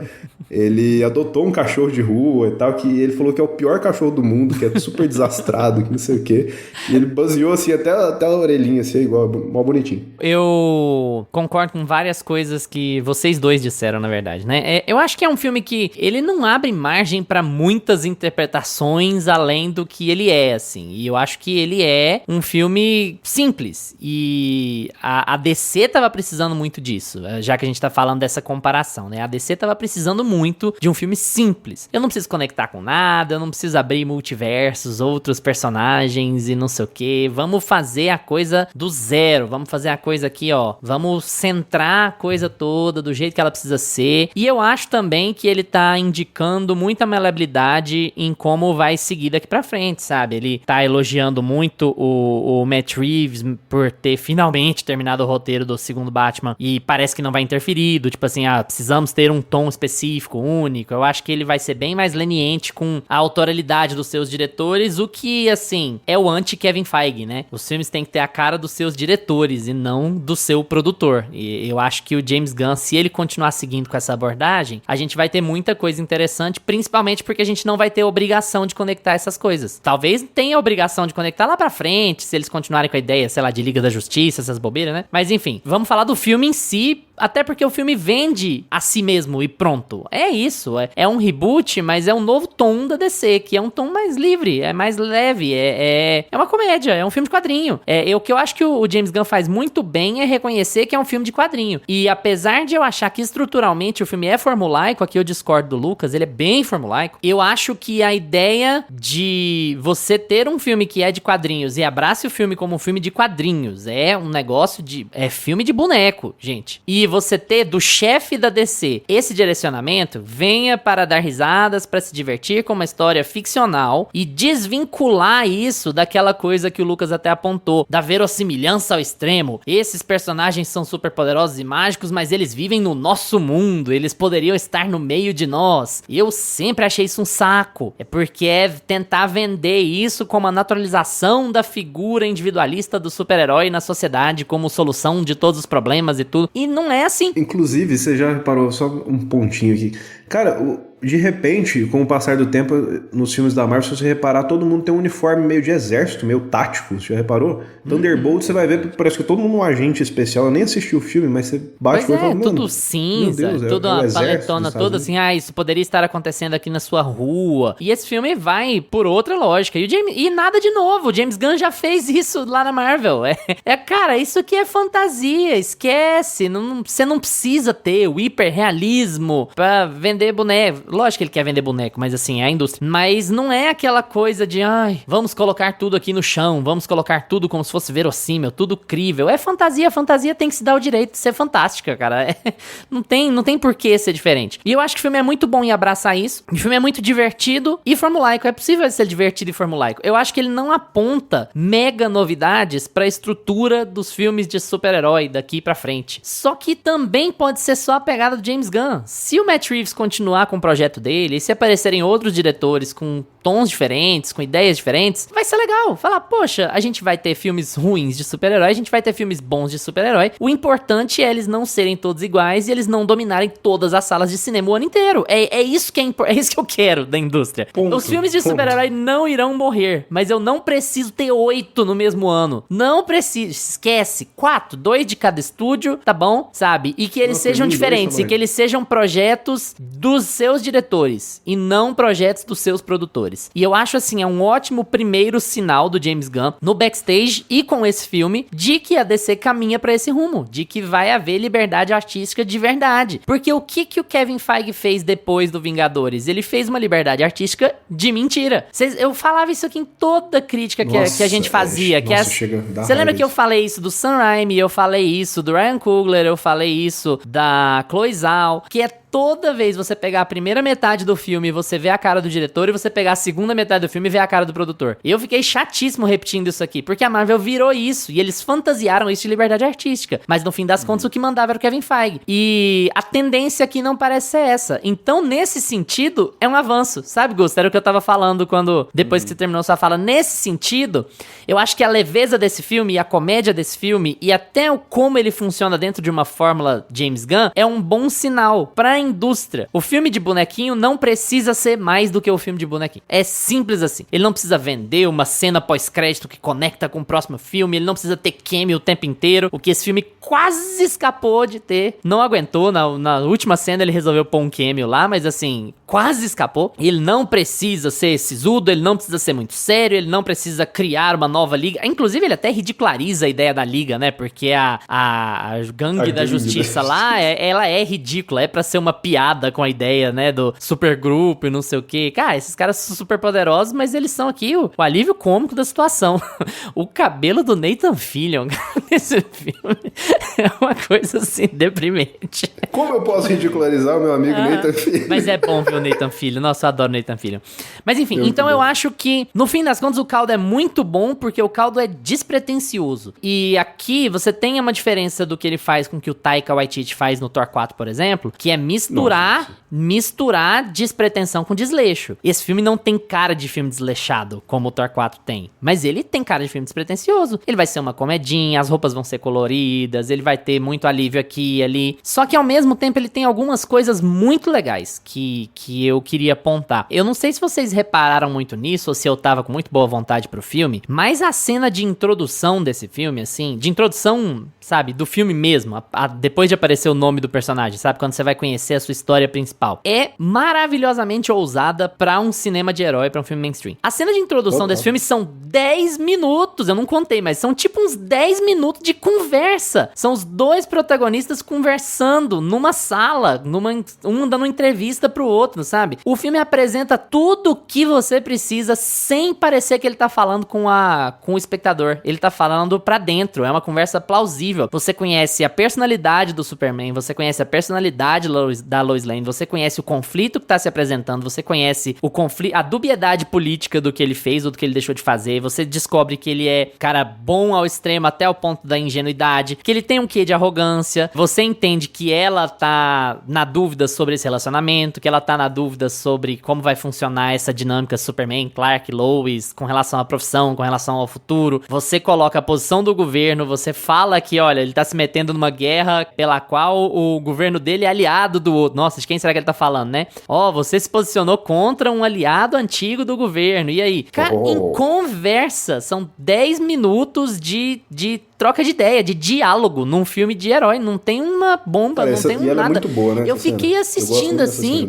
Ele adotou um cachorro de rua e tal, que ele falou que é o pior cachorro do mundo, que é super desastrado, que não sei o quê. E ele baseou assim até a orelhinha, assim, igual, mó bonitinho. Eu concordo com várias coisas que vocês dois disseram, na verdade, né? Eu acho que é um filme que ele não abre margem pra muitas interpretações além do que ele é, assim. E eu acho que ele é um filme simples. E a DC tava precisando muito disso, já que a gente tá falando dessa comparação, né? A DC tava precisando muito muito de um filme simples. Eu não preciso conectar com nada, eu não preciso abrir multiversos, outros personagens e não sei o que. Vamos fazer a coisa do zero, vamos fazer a coisa aqui, ó. Vamos centrar a coisa toda do jeito que ela precisa ser. E eu acho também que ele tá indicando muita maleabilidade em como vai seguir daqui pra frente, sabe? Ele tá elogiando muito o Matt Reeves por ter finalmente terminado o roteiro do segundo Batman e parece que não vai interferir, tipo assim, precisamos ter um tom específico, único. Eu acho que ele vai ser bem mais leniente com a autoralidade dos seus diretores, o que, assim, é o anti-Kevin Feige, né? Os filmes têm que ter a cara dos seus diretores e não do seu produtor. E eu acho que o James Gunn, se ele continuar seguindo com essa abordagem, a gente vai ter muita coisa interessante, principalmente porque a gente não vai ter obrigação de conectar essas coisas. Talvez tenha a obrigação de conectar lá pra frente, se eles continuarem com a ideia, sei lá, de Liga da Justiça, essas bobeiras, né? Mas enfim, vamos falar do filme em si, até porque o filme vende a si mesmo e pronto. É isso, é um reboot, mas é um novo tom da DC, que é um tom mais livre, é mais leve, é uma comédia, é um filme de quadrinho. O que eu acho que o James Gunn faz muito bem é reconhecer que é um filme de quadrinho. E apesar de eu achar que estruturalmente o filme é formulaico, aqui eu discordo do Lucas, ele é bem formulaico, eu acho que a ideia de você ter um filme que é de quadrinhos e abrace o filme como um filme de quadrinhos é um negócio de... é filme de boneco, gente. E você ter do chefe da DC esse direcionamento, venha para dar risadas, para se divertir com uma história ficcional e desvincular isso daquela coisa que o Lucas até apontou, da verossimilhança ao extremo. Esses personagens são super poderosos e mágicos, mas eles vivem no nosso mundo, eles poderiam estar no meio de nós. E eu sempre achei isso um saco. É porque é tentar vender isso como a naturalização da figura individualista do super-herói na sociedade como solução de todos os problemas e tudo. E não é assim. Inclusive, você já reparou, só um pontinho aqui. Cara, de repente, com o passar do tempo, nos filmes da Marvel, se você reparar, todo mundo tem um uniforme meio de exército, meio tático, você já reparou? Thunderbolt, você vai ver, parece que todo mundo é um agente especial. Eu nem assisti o filme, mas você bate e fala, tudo cinza, tudo uma paletona toda assim, isso poderia estar acontecendo aqui na sua rua. E esse filme vai por outra lógica. E nada de novo, o James Gunn já fez isso lá na Marvel. Cara, isso aqui é fantasia, esquece. Você não precisa ter o hiperrealismo pra vender boneco. Lógico que ele quer vender boneco, mas assim, é a indústria. Mas não é aquela coisa de, vamos colocar tudo aqui no chão, vamos colocar tudo como se fosse verossímil, tudo crível. É fantasia, a fantasia tem que se dar o direito de ser fantástica, cara. Não tem por que ser diferente. E eu acho que o filme é muito bom em abraçar isso. O filme é muito divertido e formulaico. É possível ser divertido e formulaico. Eu acho que ele não aponta mega novidades pra estrutura dos filmes de super-herói daqui pra frente. Só que também pode ser só a pegada do James Gunn. Se o Matt Reeves continuar com o projeto dele, e se aparecerem outros diretores com tons diferentes, com ideias diferentes, vai ser legal. Falar, poxa, a gente vai ter filmes ruins de super-herói, a gente vai ter filmes bons de super-herói. O importante é eles não serem todos iguais e eles não dominarem todas as salas de cinema o ano inteiro. É isso que é isso que eu quero da indústria. Os filmes de super-herói não irão morrer, mas eu não preciso ter 8 no mesmo ano. Não preciso. Esquece. 4, 2 de cada estúdio, tá bom? Sabe? E que eles sejam diferentes, e que eles sejam projetos dos seus diretores e não projetos dos seus produtores. E eu acho assim, é um ótimo primeiro sinal do James Gunn no backstage e com esse filme de que a DC caminha pra esse rumo, de que vai haver liberdade artística de verdade. Porque o que o Kevin Feige fez depois do Vingadores? Ele fez uma liberdade artística de mentira. Eu falava isso aqui em toda crítica que a gente fazia. Você lembra que eu falei isso do Sam Raimi, eu falei isso do Ryan Coogler, eu falei isso da Chloe Zhao, que é toda vez você pegar a primeira metade do filme e você ver a cara do diretor, e você pegar a segunda metade do filme e ver a cara do produtor. Eu fiquei chatíssimo repetindo isso aqui, porque a Marvel virou isso, e eles fantasiaram isso de liberdade artística. Mas no fim das contas, o que mandava era o Kevin Feige. E a tendência aqui não parece ser essa. Então, nesse sentido, é um avanço. Sabe, Gusto? Era o que eu tava falando depois que você terminou sua fala. Nesse sentido, eu acho que a leveza desse filme, e a comédia desse filme, e até como ele funciona dentro de uma fórmula James Gunn, é um bom sinal pra indústria. O filme de bonequinho não precisa ser mais do que o filme de bonequinho. É simples assim. Ele não precisa vender uma cena pós-crédito que conecta com o próximo filme, ele não precisa ter cameo o tempo inteiro, o que esse filme quase escapou de ter. Não aguentou, na última cena ele resolveu pôr um cameo lá, mas assim, quase escapou. Ele não precisa ser sisudo, ele não precisa ser muito sério, ele não precisa criar uma nova liga. Inclusive, ele até ridiculariza a ideia da liga, né? Porque a gangue da justiça lá, ela é ridícula, é pra ser uma uma piada com a ideia, né, do supergrupo e não sei o quê. Cara, esses caras são super poderosos, mas eles são aqui o alívio cômico da situação. O cabelo do Nathan Fillion nesse filme é uma coisa assim, deprimente. Como eu posso ridicularizar o meu amigo Nathan Fillion? Mas é bom ver o Nathan Fillion. Nossa, eu adoro o Nathan Fillion. Mas enfim, Muito então bom. eu acho que, no fim das contas, o caldo é muito bom porque o caldo é despretensioso. E aqui você tem uma diferença do que ele faz com o que o Taika Waititi faz no Thor 4, por exemplo, que é misturar despretensão com desleixo. Esse filme não tem cara de filme desleixado, como o Thor 4 tem. Mas ele tem cara de filme despretensioso. Ele vai ser uma comedinha, as roupas vão ser coloridas, ele vai ter muito alívio aqui e ali. Só que ao mesmo tempo ele tem algumas coisas muito legais que eu queria apontar. Eu não sei se vocês repararam muito nisso ou se eu tava com muito boa vontade pro filme, mas a cena de introdução desse filme, assim, de introdução, sabe, do filme mesmo, depois de aparecer o nome do personagem, sabe, quando você vai conhecer a sua história principal, é maravilhosamente ousada pra um cinema de herói, pra um filme mainstream. A cena de introdução desse filme são 10 minutos, eu não contei, mas são tipo uns 10 minutos de conversa. São os dois protagonistas conversando numa sala, um dando uma entrevista pro outro, sabe? O filme apresenta tudo que você precisa sem parecer que ele tá falando com o espectador. Ele tá falando pra dentro, é uma conversa plausível. Você conhece a personalidade do Superman, você conhece a personalidade da Lois Lane, você conhece o conflito que tá se apresentando, você conhece a dubiedade política do que ele fez ou do que ele deixou de fazer, você descobre que ele é, cara, bom ao extremo até o ponto da ingenuidade, que ele tem um quê de arrogância, você entende que ela tá na dúvida sobre esse relacionamento, que ela tá na dúvida sobre como vai funcionar essa dinâmica Superman, Clark, Lois, com relação à profissão, com relação ao futuro. Você coloca a posição do governo, você fala que, olha, ele tá se metendo numa guerra pela qual o governo dele é aliado do outro. Nossa, de quem será que ele tá falando, né? Você se posicionou contra um aliado antigo do governo. E aí? Cara, em conversa, são 10 minutos de troca de ideia, de diálogo num filme de herói. Não tem uma bomba, não tem nada. Ela é muito boa, né? Eu fiquei assistindo assim.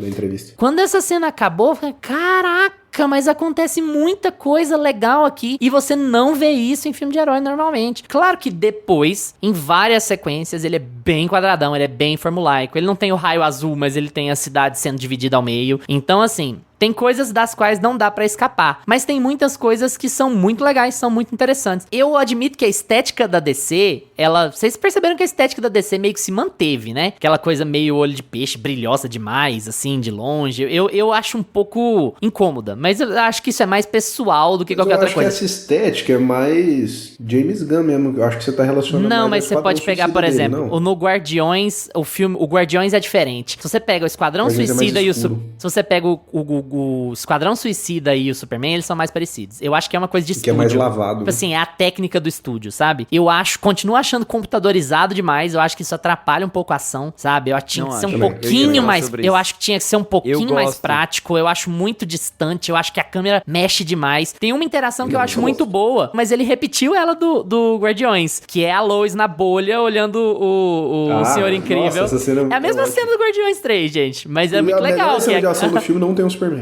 Quando essa cena acabou, eu falei, caraca, mas acontece muita coisa legal aqui e você não vê isso em filme de herói normalmente. Claro que depois, em várias sequências, ele é bem quadradão, ele é bem formulaico. Ele não tem o raio azul, mas ele tem a cidade sendo dividida ao meio. Então, assim, tem coisas das quais não dá pra escapar, mas tem muitas coisas que são muito legais, são muito interessantes. Eu admito que a estética da DC, vocês perceberam que a estética da DC meio que se manteve, né? Aquela coisa meio olho de peixe, brilhosa demais, assim, de longe. Eu acho um pouco incômoda, mas eu acho que isso é mais pessoal do que qualquer outra coisa. Eu acho que essa estética é mais James Gunn mesmo. Eu acho que você tá relacionando Não, mais mas você pode pegar, por exemplo, no Guardiões, o Guardiões é diferente. Se você pega o Esquadrão Suicida e se você pega o Esquadrão Suicida e o Superman, eles são mais parecidos. Eu acho que é uma coisa de estúdio. Que é mais lavado. Tipo assim, é a técnica do estúdio, sabe? Continuo achando computadorizado demais, eu acho que isso atrapalha um pouco a ação, sabe? Eu acho que tinha que ser um pouquinho mais... Eu acho que tinha que ser um pouquinho mais prático, eu acho muito distante, eu acho que a câmera mexe demais. Tem uma interação que eu acho muito boa, mas ele repetiu ela do Guardiões, que é a Lois na bolha olhando o Senhor Incrível. Nossa, essa cena é a mesma cena do Guardiões 3, gente, mas é muito legal. A cena de ação do filme não tem o Superman.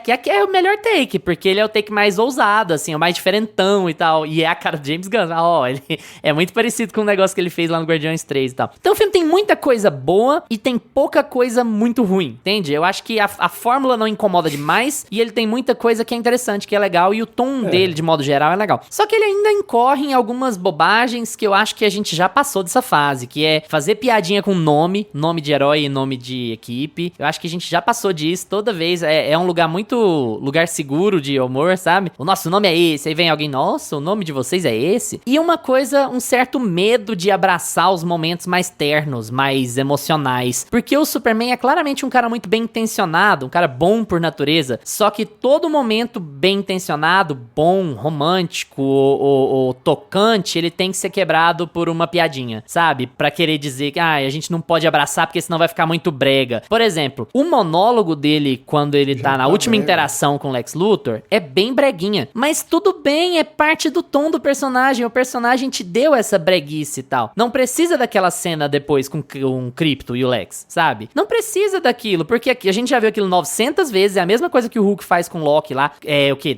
Que aqui é o melhor take, porque ele é o take mais ousado, assim, o mais diferentão e tal. E é a cara do James Gunn. Ele é muito parecido com o negócio que ele fez lá no Guardiões 3 e tal. Então o filme tem muita coisa boa e tem pouca coisa muito ruim, entende? Eu acho que a fórmula não incomoda demais e ele tem muita coisa que é interessante, que é legal, e o tom dele, de modo geral, é legal. Só que ele ainda incorre em algumas bobagens que eu acho que a gente já passou dessa fase, que é fazer piadinha com nome de herói e nome de equipe. Eu acho que a gente já passou disso toda vez. É um lugar muito lugar seguro de humor, sabe? O nosso nome é esse, aí vem alguém, nossa, o nome de vocês é esse. E uma coisa, um certo medo de abraçar os momentos mais ternos, mais emocionais. Porque o Superman é claramente um cara muito bem intencionado, um cara bom por natureza, só que todo momento bem intencionado, bom, romântico ou tocante, ele tem que ser quebrado por uma piadinha, sabe? Pra querer dizer que a gente não pode abraçar porque senão vai ficar muito brega. Por exemplo, o monólogo dele quando ele tá? Na última interação com o Lex Luthor, é bem breguinha. Mas tudo bem, é parte do tom do personagem. O personagem te deu essa breguice e tal. Não precisa daquela cena depois com o Krypto e o Lex, sabe? Não precisa daquilo, porque aqui, a gente já viu aquilo 900 vezes, é a mesma coisa que o Hulk faz com o Loki lá,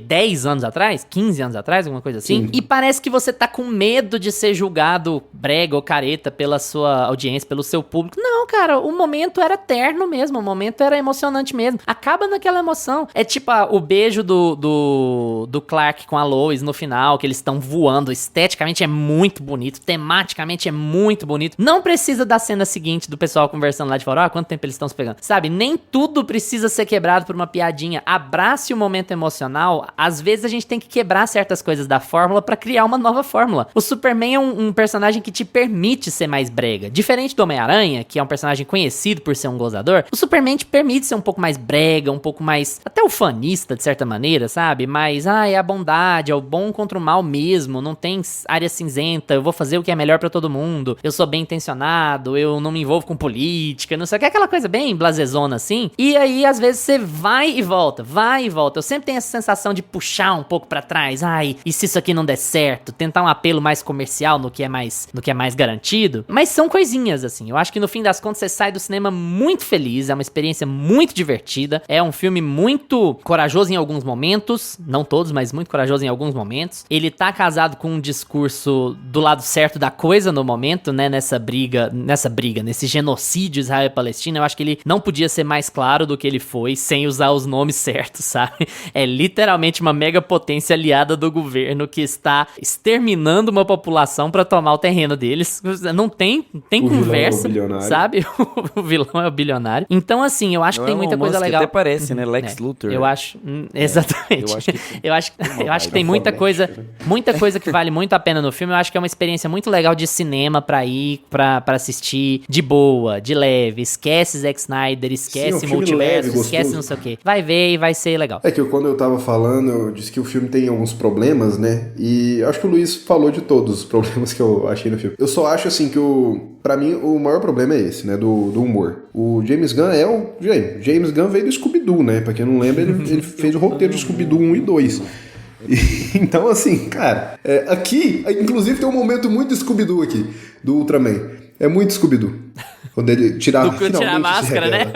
10 anos atrás? 15 anos atrás, alguma coisa assim? Sim. E parece que você tá com medo de ser julgado brega ou careta pela sua audiência, pelo seu público. Não, cara, o momento era terno mesmo, o momento era emocionante mesmo. Acaba naquela emoção. É tipo o beijo do Clark com a Lois no final, que eles estão voando. Esteticamente é muito bonito, tematicamente é muito bonito. Não precisa da cena seguinte do pessoal conversando lá de fora, quanto tempo eles estão se pegando. Sabe, nem tudo precisa ser quebrado por uma piadinha. Abrace o momento emocional. Às vezes a gente tem que quebrar certas coisas da fórmula pra criar uma nova fórmula. O Superman é um personagem que te permite ser mais brega. Diferente do Homem-Aranha, que é um personagem conhecido por ser um gozador, o Superman te permite ser um pouco mais brega, um pouco mais, até ufanista de certa maneira, sabe? Mas, é a bondade, é o bom contra o mal mesmo, não tem área cinzenta, eu vou fazer o que é melhor pra todo mundo, eu sou bem intencionado, eu não me envolvo com política, não sei o que, aquela coisa bem blasezona assim. E aí, às vezes, você vai e volta. Eu sempre tenho essa sensação de puxar um pouco pra trás, e se isso aqui não der certo? Tentar um apelo mais comercial no que é mais garantido. Mas são coisinhas, assim. Eu acho que no fim das contas você sai do cinema muito feliz, é uma experiência muito divertida, é um filme muito corajoso em alguns momentos, não todos, mas muito corajoso em alguns momentos. Ele tá casado com um discurso do lado certo da coisa no momento, né, nesse genocídio Israel e Palestina. Eu acho que ele não podia ser mais claro do que ele foi, sem usar os nomes certos, sabe? É literalmente uma mega potência aliada do governo que está exterminando uma população pra tomar o terreno deles. Não tem conversa, sabe? O vilão é o bilionário. Então, assim, eu acho que tem muita coisa legal. Até parece, né? Lex Luthor. Eu acho, exatamente. Eu acho que tem muita coisa que vale muito a pena no filme. Eu acho que é uma experiência muito legal de cinema pra ir, pra assistir de boa, de leve. Esquece Zack Snyder, esquece multiverso, leve, esquece não sei o quê. Vai ver e vai ser legal. É que quando eu tava falando, eu disse que o filme tem alguns problemas, né? E eu acho que o Luiz falou de todos os problemas que eu achei no filme. Eu só acho, assim, que pra mim, o maior problema é esse, né? Do humor. O James Gunn James Gunn veio do Scooby-Doo, né? Pra quem não lembra, ele fez o roteiro do Scooby-Doo 1 e 2. Então, assim, cara, aqui, inclusive tem um momento muito Scooby-Doo aqui, do Ultraman. É muito Scooby-Doo. Quando ele tirar a máscara, né?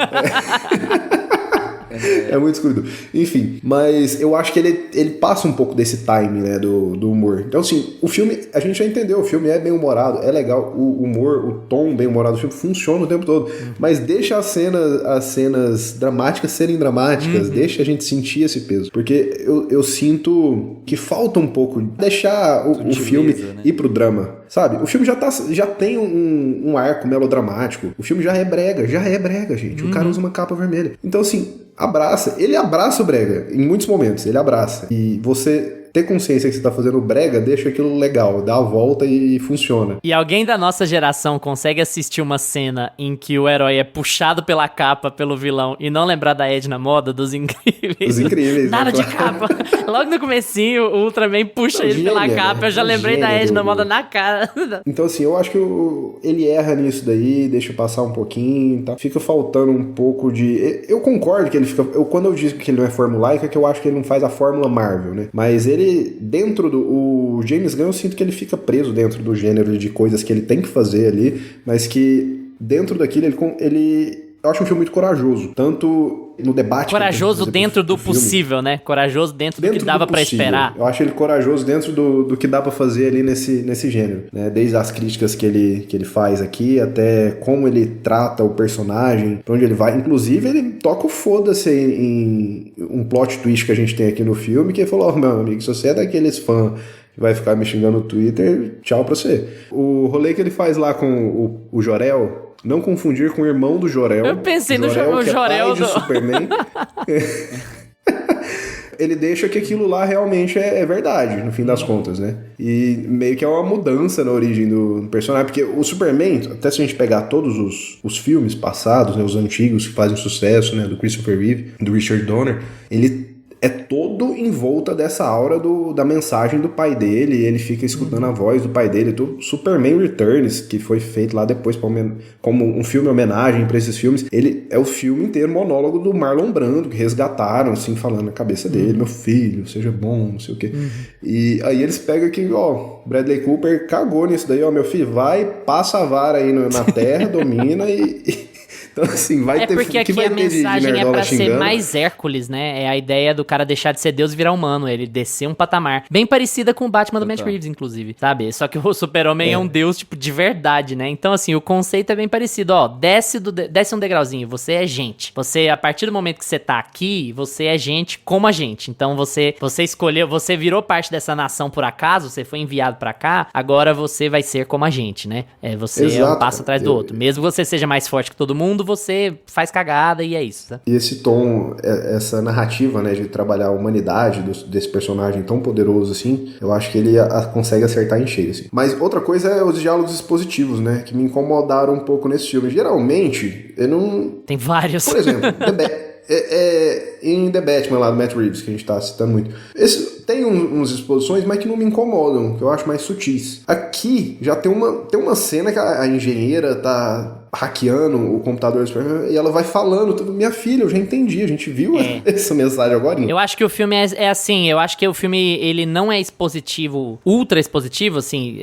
É muito escuro. Enfim, mas eu acho que ele passa um pouco desse time, né, do humor. Então, assim, o filme, a gente já entendeu, o filme é bem humorado, é legal, o humor, o tom bem humorado do filme funciona o tempo todo, mas deixa as cenas dramáticas serem dramáticas, deixa a gente sentir esse peso, porque eu sinto que falta um pouco deixar o filme, né, ir pro drama, sabe? O filme já tem um arco melodramático, o filme já é brega, gente, o cara usa uma capa vermelha. Então, assim, ele abraça o brega, em muitos momentos, ele abraça. E você ter consciência que você tá fazendo brega, deixa aquilo legal, dá a volta e funciona. E alguém da nossa geração consegue assistir uma cena em que o herói é puxado pela capa pelo vilão e não lembrar da Edna Moda, dos Incríveis? Os Incríveis. Nada de capa. Logo no comecinho, o Ultraman puxa ele pela capa, eu já lembrei da Edna Moda na cara. Então, assim, eu acho que ele erra nisso daí, deixa passar um pouquinho, tá? Fica faltando um pouco de... Eu concordo que ele fica... Quando eu digo que ele não é formulaico, é que eu acho que ele não faz a fórmula Marvel, né? Mas ele, dentro o James Gunn, eu sinto que ele fica preso dentro do gênero de coisas que ele tem que fazer ali, mas que dentro daquilo eu acho um filme muito corajoso, tanto no debate... Corajoso dentro do possível, né? Corajoso dentro do que dava pra esperar. Eu acho ele corajoso dentro do que dá pra fazer ali nesse gênero, né? Desde as críticas que ele faz aqui, até como ele trata o personagem, pra onde ele vai. Inclusive, ele toca o foda-se em um plot twist que a gente tem aqui no filme, que ele falou, meu amigo, se você é daqueles fãs que vai ficar me xingando no Twitter, tchau pra você. O rolê que ele faz lá com o Jor-El, não confundir com o irmão do Jor-El. Eu pensei no Jor-El do Superman. Ele deixa que aquilo lá realmente é verdade, no fim das contas, né? E meio que é uma mudança na origem do personagem, porque o Superman, até se a gente pegar todos os filmes passados, né, os antigos que fazem sucesso, né, do Christopher Reeve, do Richard Donner, ele é todo em volta dessa aura da mensagem do pai dele, e ele fica escutando a voz do pai dele, tudo. Superman Returns, que foi feito lá depois como um filme homenagem pra esses filmes, ele é o filme inteiro monólogo do Marlon Brando, que resgataram, assim, falando na cabeça dele, meu filho, seja bom, não sei o quê. E aí eles pegam aqui, Bradley Cooper cagou nisso daí, meu filho, vai, passa a vara aí na terra, domina Então, assim, vai ter... porque aqui vai a ter de mensagem é nerdola pra ser xingando. mais Hércules, né? É a ideia do cara deixar de ser Deus e virar humano, ele descer um patamar. Bem parecida com o Batman do Matt Reeves, inclusive, sabe? Só que o Super-Homem é um deus, tipo, de verdade, né? Então, assim, o conceito é bem parecido. Desce um degrauzinho, você é gente. Você, a partir do momento que você tá aqui, você é gente como a gente. Então, você escolheu, você virou parte dessa nação por acaso, você foi enviado pra cá, agora você vai ser como a gente, né? Você é um passo atrás do outro. Mesmo que você seja mais forte que todo mundo, você faz cagada e é isso, tá? E esse tom, essa narrativa, né, de trabalhar a humanidade desse personagem tão poderoso, assim, eu acho que ele consegue acertar em cheio, assim. Mas outra coisa é os diálogos expositivos, né, que me incomodaram um pouco nesse filme. Geralmente, eu não... Tem vários. Por exemplo, em The Batman lá do Matt Reeves, que a gente tá citando muito. Tem uns exposições, mas que não me incomodam, que eu acho mais sutis. Aqui já tem uma cena que a engenheira tá hackeando o computador e ela vai falando, minha filha, eu já entendi, a gente viu essa mensagem agora. Eu acho que o filme é assim, eu acho que o filme, ele não é expositivo, ultra expositivo, assim,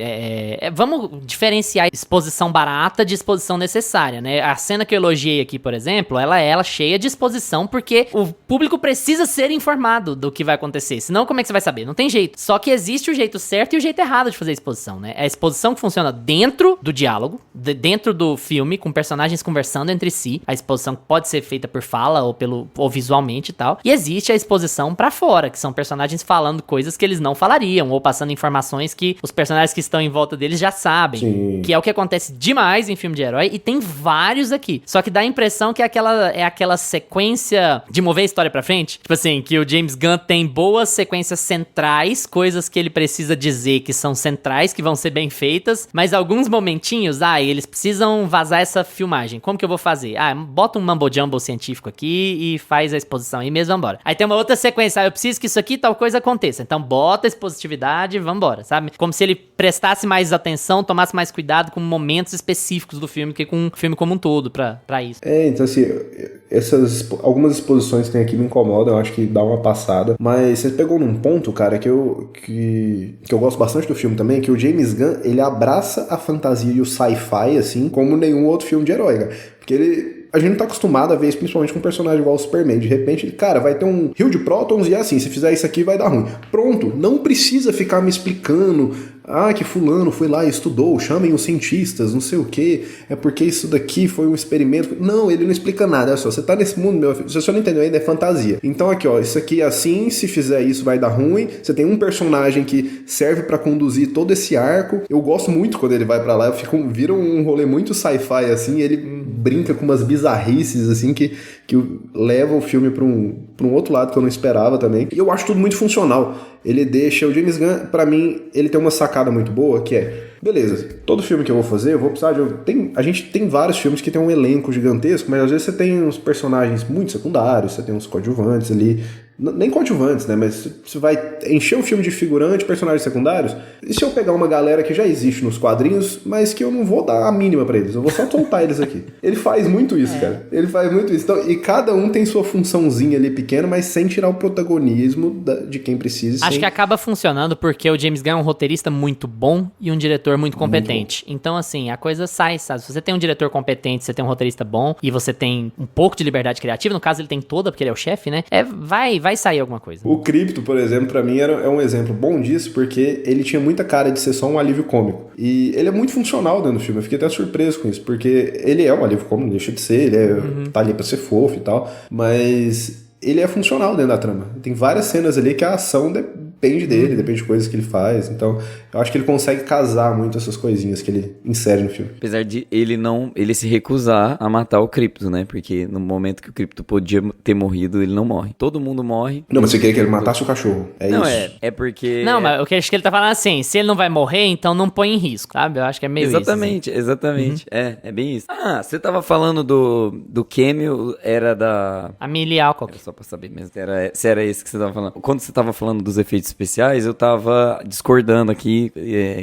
vamos diferenciar exposição barata de exposição necessária, né? A cena que eu elogiei aqui, por exemplo, ela é cheia de exposição, porque o público precisa ser informado do que vai acontecer, senão como é que você vai saber? Não tem jeito. Só que existe o jeito certo e o jeito errado de fazer a exposição, né? É a exposição que funciona dentro do diálogo, dentro do filme, com personagens conversando entre si. A exposição pode ser feita por fala ou visualmente e tal. E existe a exposição pra fora, que são personagens falando coisas que eles não falariam, ou passando informações que os personagens que estão em volta deles já sabem. Sim. Que é o que acontece demais em filme de herói, e tem vários aqui. Só que dá a impressão que é aquela sequência de mover a história pra frente. Tipo assim, que o James Gunn tem boas sequências centrais, coisas que ele precisa dizer que são centrais, que vão ser bem feitas, mas alguns momentinhos, eles precisam vazar essa filmagem. Como que eu vou fazer? Bota um mumbo-jumbo científico aqui e faz a exposição aí mesmo, vambora. Aí tem uma outra sequência, eu preciso que isso aqui, tal coisa aconteça. Então bota a expositividade e vambora, sabe? Como se ele prestasse mais atenção, tomasse mais cuidado com momentos específicos do filme, que com um filme como um todo, pra isso. Então assim, algumas exposições que tem aqui me incomodam, eu acho que dá uma passada, mas você pegou num ponto, cara, que eu gosto bastante do filme também, que o James Gunn, ele abraça a fantasia e o sci-fi, assim, como nenhum outro filme de herói, cara. Porque a gente não tá acostumado a ver isso, principalmente com um personagem igual o Superman. De repente, cara, vai ter um rio de prótons e é assim, se fizer isso aqui vai dar ruim. Pronto, não precisa ficar me explicando, que fulano foi lá e estudou, chamem os cientistas, não sei o que, é porque isso daqui foi um experimento. Não, ele não explica nada, olha só, você tá nesse mundo, meu filho, se você não entendeu ainda, é fantasia. Então aqui, isso aqui é assim, se fizer isso vai dar ruim, você tem um personagem que serve pra conduzir todo esse arco. Eu gosto muito quando ele vai pra lá, vira um rolê muito sci-fi, assim, ele brinca com umas bizarrices, assim, que leva o filme pra um outro lado que eu não esperava também. E eu acho tudo muito funcional. Ele deixa... O James Gunn, pra mim, ele tem uma sacada muito boa, que é... Beleza, todo filme que eu vou fazer, eu vou precisar de... A gente tem vários filmes que tem um elenco gigantesco, mas às vezes você tem uns personagens muito secundários, você tem uns coadjuvantes ali... Nem coadjuvantes, né? Mas você vai encher um filme de figurante, personagens secundários. E se eu pegar uma galera que já existe nos quadrinhos, mas que eu não vou dar a mínima pra eles, eu vou só soltar eles aqui. Ele faz muito isso, cara. Ele faz muito isso. Então, e cada um tem sua funçãozinha ali pequena, mas sem tirar o protagonismo de quem precisa. Acho que acaba funcionando porque o James Gunn é um roteirista muito bom e um diretor muito competente. Então, assim, a coisa sai, sabe? Se você tem um diretor competente, você tem um roteirista bom e você tem um pouco de liberdade criativa, no caso ele tem toda, porque ele é o chefe, né? Vai sair alguma coisa. O Crypto, por exemplo, pra mim é um exemplo bom disso, porque ele tinha muita cara de ser só um alívio cômico. E ele é muito funcional dentro do filme. Eu fiquei até surpreso com isso, porque ele é um alívio cômico, deixa de ser, ele tá ali pra ser fofo e tal, mas ele é funcional dentro da trama. Tem várias cenas ali que a ação depende dele, depende de coisas que ele faz. Então, eu acho que ele consegue casar muito essas coisinhas que ele insere no filme. Apesar de ele se recusar a matar o Krypto, né? Porque no momento que o Krypto podia ter morrido, ele não morre. Todo mundo morre. Não, mas você queria que ele matasse o cachorro. Não, isso. é porque... Não, mas o que acho que ele tá falando assim, se ele não vai morrer, então não põe em risco, sabe? Eu acho que é meio Exatamente, isso. Exatamente. É bem isso. Ah, você tava falando do cameo, era da... A Millie Alcock. Era só pra saber mesmo se era esse que você tava falando. Quando você tava falando dos efeitos especiais, eu tava discordando aqui,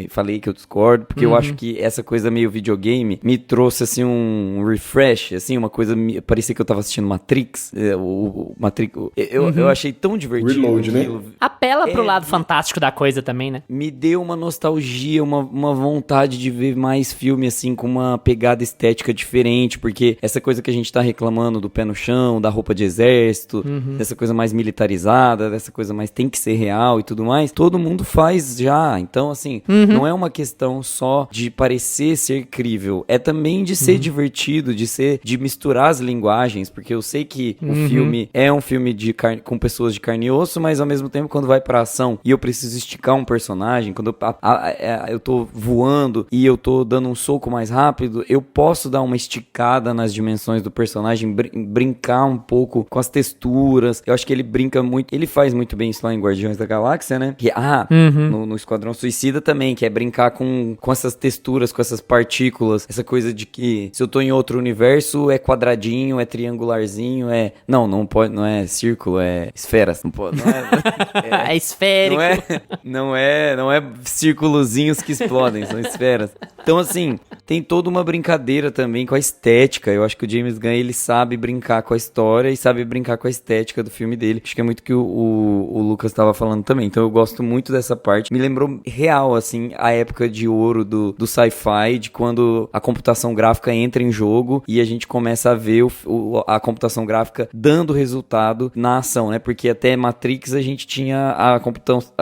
falei que eu discordo, porque eu acho que essa coisa meio videogame me trouxe, assim, um refresh, assim, uma coisa, parecia que eu tava assistindo Matrix, eu achei tão divertido. Reload, né? Apela pro lado fantástico da coisa também, né? Me deu uma nostalgia, uma vontade de ver mais filme, assim, com uma pegada estética diferente, porque essa coisa que a gente tá reclamando do pé no chão, da roupa de exército, dessa coisa mais militarizada, dessa coisa mais tem que ser real e tudo mais, todo mundo faz já. Então, assim, não é uma questão só de parecer ser crível, é também de ser divertido, de misturar as linguagens, porque eu sei que o filme é um filme com pessoas de carne e osso, mas ao mesmo tempo, quando vai pra ação e eu preciso esticar um personagem, quando eu tô voando e eu tô dando um soco mais rápido, eu posso dar uma esticada nas dimensões do personagem, brincar um pouco com as texturas. Eu acho que ele brinca muito, ele faz muito bem isso lá em Guardiões da Galáxia, né? Que, no Esquadrão Suicida também, que é brincar com essas texturas, com essas partículas, essa coisa de que se eu tô em outro universo, é quadradinho, é triangularzinho, não pode, não é círculo, é esferas, não pode, não é, É esférico. não é círculozinhos que explodem, são esferas. Então, assim, tem toda uma brincadeira também com a estética. Eu acho que o James Gunn, ele sabe brincar com a história e sabe brincar com a estética do filme dele. Acho que é muito que o Lucas estava falando também. Então, eu gosto muito dessa parte. Me lembrou real, assim, a época de ouro do sci-fi, de quando a computação gráfica entra em jogo e a gente começa a ver a computação gráfica dando resultado na ação, né? Porque até Matrix a gente tinha a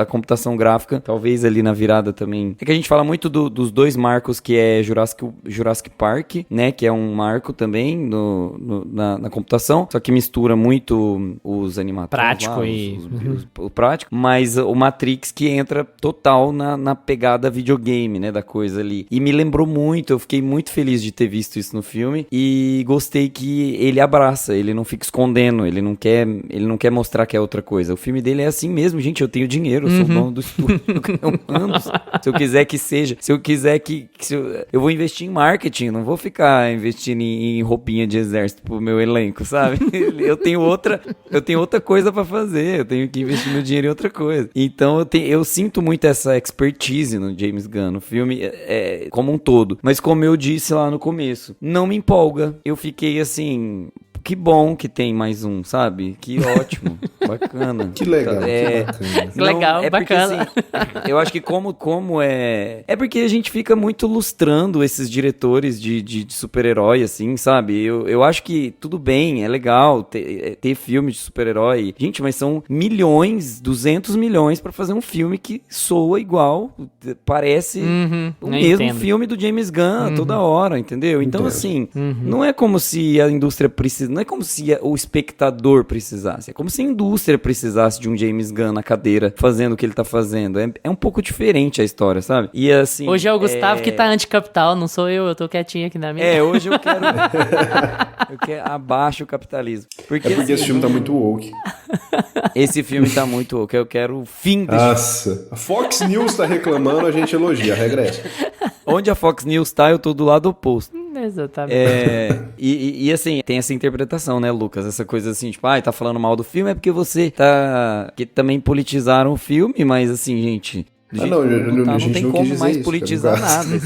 computação gráfica, talvez ali na virada também. É que a gente fala muito dos dois marcos, que é Jurassic Park, né? Que é um marco também na computação, só que mistura muito os animatores. Prático o prático, mas o Matrix que entra total na pegada videogame, né? Da coisa ali. E me lembrou muito, eu fiquei muito feliz de ter visto isso no filme e gostei que ele abraça, ele não fica escondendo, ele não quer mostrar que é outra coisa. O filme dele é assim mesmo, gente, eu tenho dinheiro, eu sou dono do estúdio, eu mando, se eu quiser que seja, se eu quiser eu vou investir em marketing, não vou ficar investindo em roupinha de exército pro meu elenco, sabe? Eu tenho outra coisa pra fazer, eu tenho que investir meu dinheiro em outra coisa. Então eu sinto muito essa expertise no James Gunn, no filme como um todo. Mas como eu disse lá no começo, não me empolga. Eu fiquei assim... Que bom que tem mais um, sabe? Que ótimo, bacana. Que legal, que bacana. Legal, bacana. Porque, assim, eu acho que como é... É porque a gente fica muito lustrando esses diretores de super-herói, assim, sabe? Eu acho que tudo bem, é legal ter filme de super-herói. Gente, mas são 200 milhões pra fazer um filme que soa igual, parece o mesmo filme do James Gunn toda hora, entendeu? Então, assim, não é como se a indústria precisa... Não é como se o espectador precisasse. É como se a indústria precisasse de um James Gunn na cadeira fazendo o que ele tá fazendo. É um pouco diferente a história, sabe? E assim... Hoje é o Gustavo que tá anticapital, não sou eu tô quietinho aqui na minha. Hoje eu quero... eu quero abaixo o capitalismo. Porque assim, esse filme tá muito woke. Esse filme tá muito woke. Eu quero o fim desse... Nossa, a Fox News tá reclamando, a gente elogia, a regra é essa. Onde a Fox News tá, eu tô do lado oposto. Exatamente. E assim, tem essa interpretação, né, Lucas? Essa coisa assim, tipo, tá falando mal do filme, é porque você tá... Que também politizaram o filme, mas assim, gente... A gente tem não como quis dizer mais isso, politizar nada.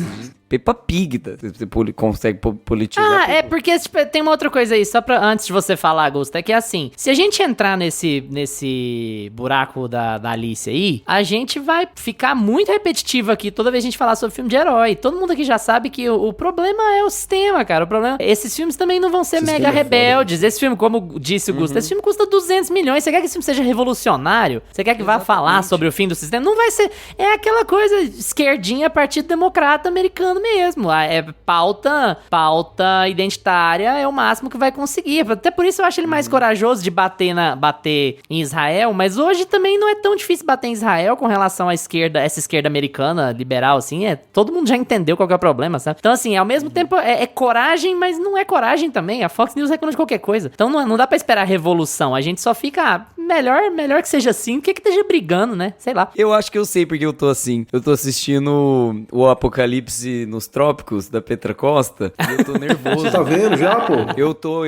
Peppa Pig, você consegue politizar. É porque tipo, tem uma outra coisa aí, só pra antes de você falar, Augusto, é que assim, se a gente entrar nesse buraco da Alice aí, a gente vai ficar muito repetitivo aqui toda vez que a gente falar sobre filme de herói. Todo mundo aqui já sabe que o problema é o sistema, cara. O problema... Esses filmes também não vão ser mega rebeldes. Esse filme, como disse o Augusto, esse filme custa 200 milhões. Você quer que esse filme seja revolucionário? Você quer que vá falar sobre o fim do sistema? Não vai ser... É aquela coisa esquerdinha, Partido Democrata americano brigando mesmo. É pauta identitária é o máximo que vai conseguir. Até por isso eu acho ele mais corajoso de bater em Israel, mas hoje também não é tão difícil bater em Israel com relação à esquerda, essa esquerda americana, liberal, assim, todo mundo já entendeu qual que é o problema, sabe? Então, assim, ao mesmo tempo é coragem, mas não é coragem também. A Fox News reclama de qualquer coisa. Então não dá pra esperar revolução. A gente só fica, melhor que seja assim, que esteja brigando, né? Sei lá. Eu acho que eu sei porque eu tô assim. Eu tô assistindo o Apocalipse nos Trópicos, da Petra Costa, e eu tô nervoso. Você tá vendo já, pô? Eu tô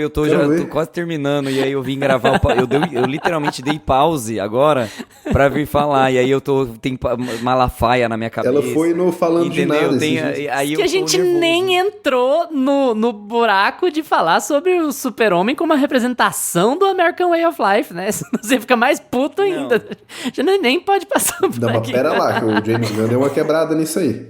quase terminando, e aí eu vim gravar eu literalmente dei pause agora pra vir falar, e aí tem Malafaia na minha cabeça. Ela foi no Falando entendeu? de Nada. Aí que a gente nem entrou no buraco de falar sobre o Super-Homem como a representação do American Way of Life, né? Você fica mais puto ainda. Já nem pode passar por Não, mas aqui. pera lá, que o James Gunn deu uma quebrada nisso aí.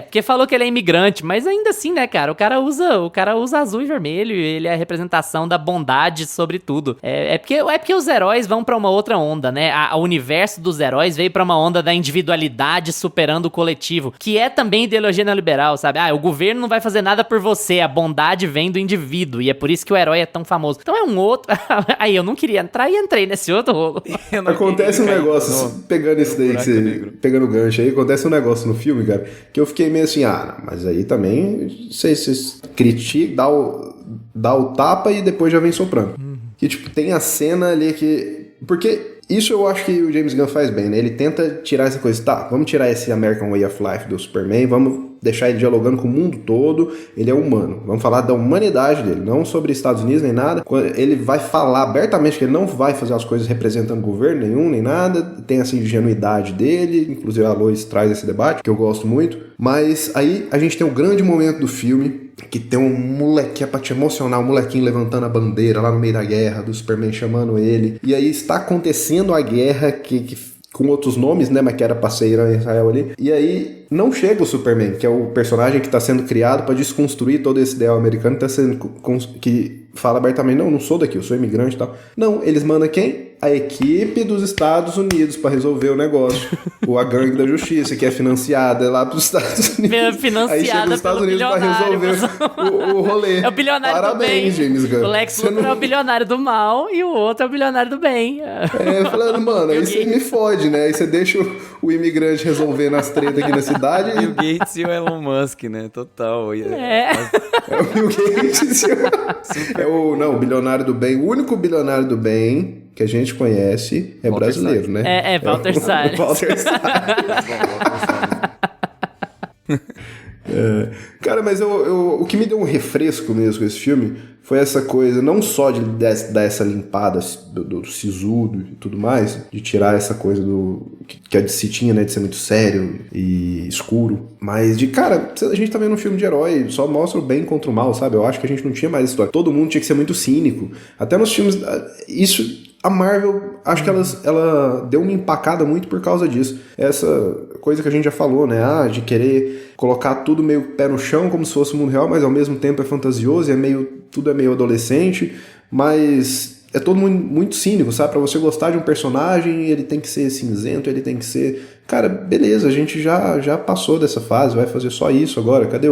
Porque falou que ele é imigrante, mas ainda assim, né, cara? O cara usa azul e vermelho, ele é a representação da bondade sobre tudo. É porque os heróis vão pra uma outra onda, né? O universo dos heróis veio pra uma onda da individualidade superando o coletivo, que é também ideologia neoliberal, sabe? O governo não vai fazer nada por você, a bondade vem do indivíduo, e é por isso que o herói é tão famoso. Então é um outro... Aí eu não queria entrar e entrei nesse outro rolo. Acontece um negócio, pegando isso daí, pegando o gancho aí, acontece um negócio no filme, cara, que eu fiquei meio assim, mas aí também, vocês criticam, dá o tapa e depois já vem soprando. Que, tipo, tem a cena ali que... Porque isso eu acho que o James Gunn faz bem, né? Ele tenta tirar essa coisa, vamos tirar esse American Way of Life do Superman, vamos deixar ele dialogando com o mundo todo, ele é humano. Vamos falar da humanidade dele, não sobre Estados Unidos nem nada. Ele vai falar abertamente que ele não vai fazer as coisas representando governo nenhum, nem nada. Tem essa ingenuidade dele, inclusive a Lois traz esse debate, que eu gosto muito. Mas aí a gente tem um grande momento do filme, que tem um moleque, é pra te emocionar, um molequinho levantando a bandeira lá no meio da guerra, do Superman chamando ele. E aí está acontecendo a guerra com outros nomes, né, mas que era pra ser Irã e Israel ali. E aí não chega o Superman, que é o personagem que está sendo criado para desconstruir todo esse ideal americano, que fala abertamente, não sou daqui, eu sou imigrante e tal. Não, eles mandam quem? A equipe dos Estados Unidos para resolver o negócio. A gangue da justiça, que é financiada lá pros Estados Unidos. Financiada aí chega os Estados Unidos para resolver o rolê. É o bilionário Parabéns, do bem. James Gunn. O Lex Luthor é o bilionário do mal e o outro é o bilionário do bem. Falando, mano, aí você me fode, né? Aí você deixa o imigrante resolvendo as tretas aqui na cidade. E o Gates e o Elon Musk, né? Total. É o Bill Gates. O bilionário do bem. O único bilionário do bem que a gente conhece é Walter brasileiro, Salles. né? Walter Salles. Walter Salles. Cara, mas o que me deu um refresco mesmo com esse filme foi essa coisa, não só de dar essa limpada do sisudo e tudo mais, de tirar essa coisa que a DC tinha, né, de ser muito sério e escuro, mas a gente tá vendo um filme de herói, só mostra o bem contra o mal, sabe? Eu acho que a gente não tinha mais história. Todo mundo tinha que ser muito cínico. Até nos filmes... A Marvel, acho que ela deu uma empacada muito por causa disso. Essa coisa que a gente já falou, né? De querer colocar tudo meio pé no chão, como se fosse o mundo real, mas ao mesmo tempo é fantasioso, tudo é meio adolescente, mas é todo mundo muito cínico, sabe? Pra você gostar de um personagem, ele tem que ser cinzento, ele tem que ser... Cara, beleza, a gente já passou dessa fase, vai fazer só isso agora, cadê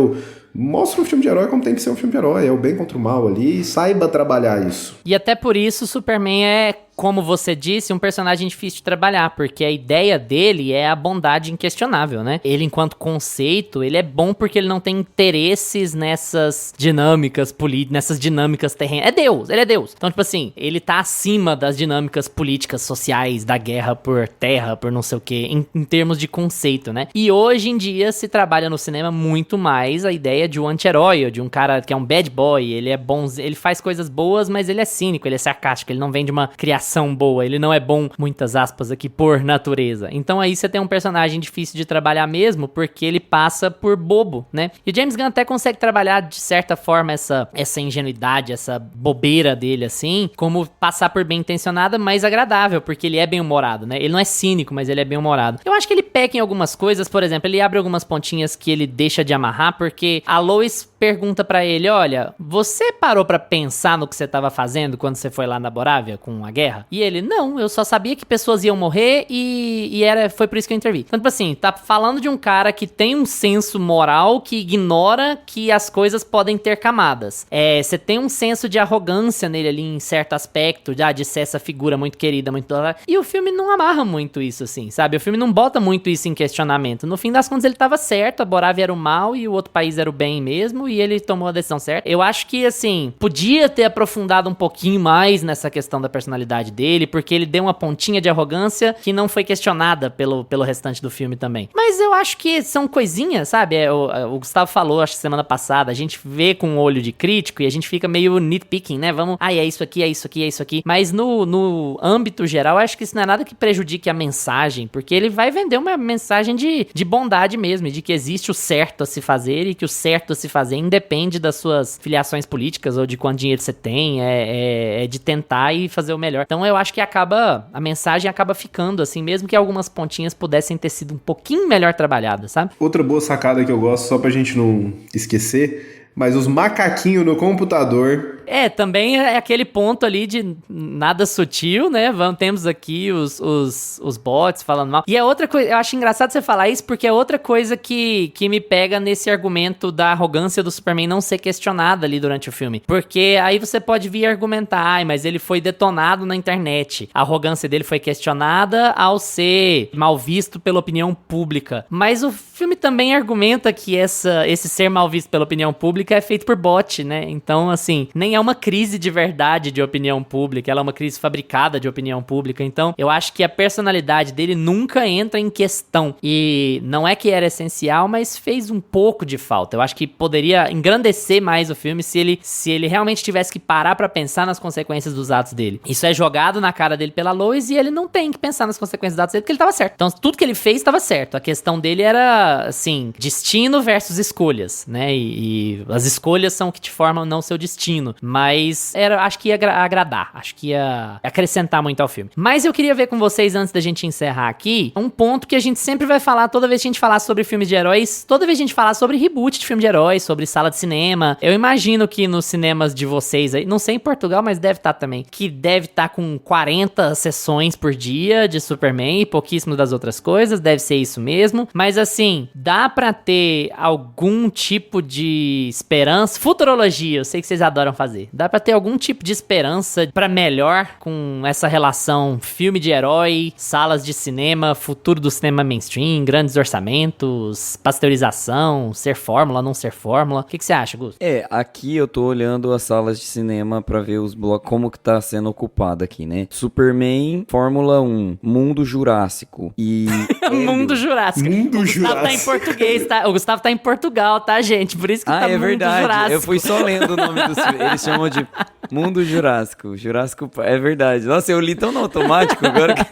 Mostra um filme de herói como tem que ser um filme de herói, é o bem contra o mal ali, e saiba trabalhar isso. E até por isso o Superman é, como você disse, um personagem difícil de trabalhar, porque a ideia dele é a bondade inquestionável, né? Ele, enquanto conceito, ele é bom porque ele não tem interesses nessas dinâmicas políticas, nessas dinâmicas terrenas. Ele é Deus. Então, tipo assim, ele tá acima das dinâmicas políticas, sociais, da guerra por terra, por não sei o quê, em termos de conceito, né? E hoje em dia se trabalha no cinema muito mais a ideia de um anti-herói, de um cara que é um bad boy, ele é bom, ele faz coisas boas, mas ele é cínico, ele é sarcástico, ele não vem de uma criação boa, ele não é bom, muitas aspas aqui, por natureza. Então aí você tem um personagem difícil de trabalhar mesmo, porque ele passa por bobo, né? E o James Gunn até consegue trabalhar, de certa forma, essa ingenuidade, essa bobeira dele, assim, como passar por bem intencionada, mas agradável, porque ele é bem-humorado, né? Ele não é cínico, mas ele é bem-humorado. Eu acho que ele peca em algumas coisas, por exemplo, ele abre algumas pontinhas que ele deixa de amarrar, porque a Lois pergunta pra ele, olha, você parou pra pensar no que você tava fazendo quando você foi lá na Borávia com a guerra? E ele, não, eu só sabia que pessoas iam morrer e foi por isso que eu intervi. Então, tipo assim, tá falando de um cara que tem um senso moral que ignora que as coisas podem ter camadas. Você tem um senso de arrogância nele ali em certo aspecto, de ser essa figura muito querida, muito... E o filme não amarra muito isso, assim, sabe? O filme não bota muito isso em questionamento. No fim das contas, ele tava certo, a Borávia era o mal e o outro país era o bem mesmo, e ele tomou a decisão certa. Eu acho que, assim, podia ter aprofundado um pouquinho mais nessa questão da personalidade dele, porque ele deu uma pontinha de arrogância que não foi questionada pelo restante do filme também. Mas eu acho que são coisinhas, sabe? O Gustavo falou, acho que semana passada, a gente vê com um olho de crítico e a gente fica meio nitpicking, né? Vamos, é isso aqui, é isso aqui, é isso aqui. Mas no âmbito geral, eu acho que isso não é nada que prejudique a mensagem, porque ele vai vender uma mensagem de bondade mesmo, de que existe o certo a se fazer e que o certo a se fazer independe das suas filiações políticas ou de quanto dinheiro você tem, é de tentar e fazer o melhor. Então eu acho que a mensagem acaba ficando assim, mesmo que algumas pontinhas pudessem ter sido um pouquinho melhor trabalhadas, sabe? Outra boa sacada que eu gosto, só pra gente não esquecer, mas os macaquinhos no computador... Também é aquele ponto ali de nada sutil, né? Temos aqui os bots falando mal. E é outra coisa, eu acho engraçado você falar isso, porque é outra coisa que me pega nesse argumento da arrogância do Superman não ser questionada ali durante o filme. Porque aí você pode vir argumentar, mas ele foi detonado na internet. A arrogância dele foi questionada ao ser mal visto pela opinião pública. Mas o filme também argumenta que esse ser mal visto pela opinião pública é feito por bot, né? Então, assim, nem é uma crise de verdade de opinião pública, ela é uma crise fabricada de opinião pública. Então, eu acho que a personalidade dele nunca entra em questão. E não é que era essencial, mas fez um pouco de falta. Eu acho que poderia engrandecer mais o filme se ele realmente tivesse que parar pra pensar nas consequências dos atos dele. Isso é jogado na cara dele pela Lois e ele não tem que pensar nas consequências dos atos dele porque ele tava certo. Então, tudo que ele fez estava certo. A questão dele era, assim, destino versus escolhas, né? E as escolhas são o que te formam, não seu destino. Mas acho que ia agradar. Acho que ia acrescentar muito ao filme. Mas eu queria ver com vocês, antes da gente encerrar aqui, um ponto que a gente sempre vai falar toda vez que a gente falar sobre filmes de heróis, toda vez que a gente falar sobre reboot de filme de heróis, sobre sala de cinema. Eu imagino que nos cinemas de vocês aí, não sei em Portugal, mas deve estar também, que deve estar com 40 sessões por dia de Superman e pouquíssimo das outras coisas. Deve ser isso mesmo. Mas assim, dá pra ter algum tipo de esperança? Futurologia, eu sei que vocês adoram fazer. Dá pra ter algum tipo de esperança pra melhor com essa relação filme de herói, salas de cinema, futuro do cinema mainstream, grandes orçamentos, pasteurização, ser fórmula, não ser fórmula. O que você acha, Gus? Aqui eu tô olhando as salas de cinema pra ver os blocos, como que tá sendo ocupado aqui, né? Superman, Fórmula 1, Mundo Jurássico e... Mundo Jurássico. Mundo O Gustavo tá em português, tá? O Gustavo tá em Portugal, tá, gente? Por isso que tá é Mundo verdade. Jurássico. Eu fui só lendo o nome dos filmes. Eles chamam de Mundo Jurássico. É verdade. Nossa, eu li tão no automático agora que...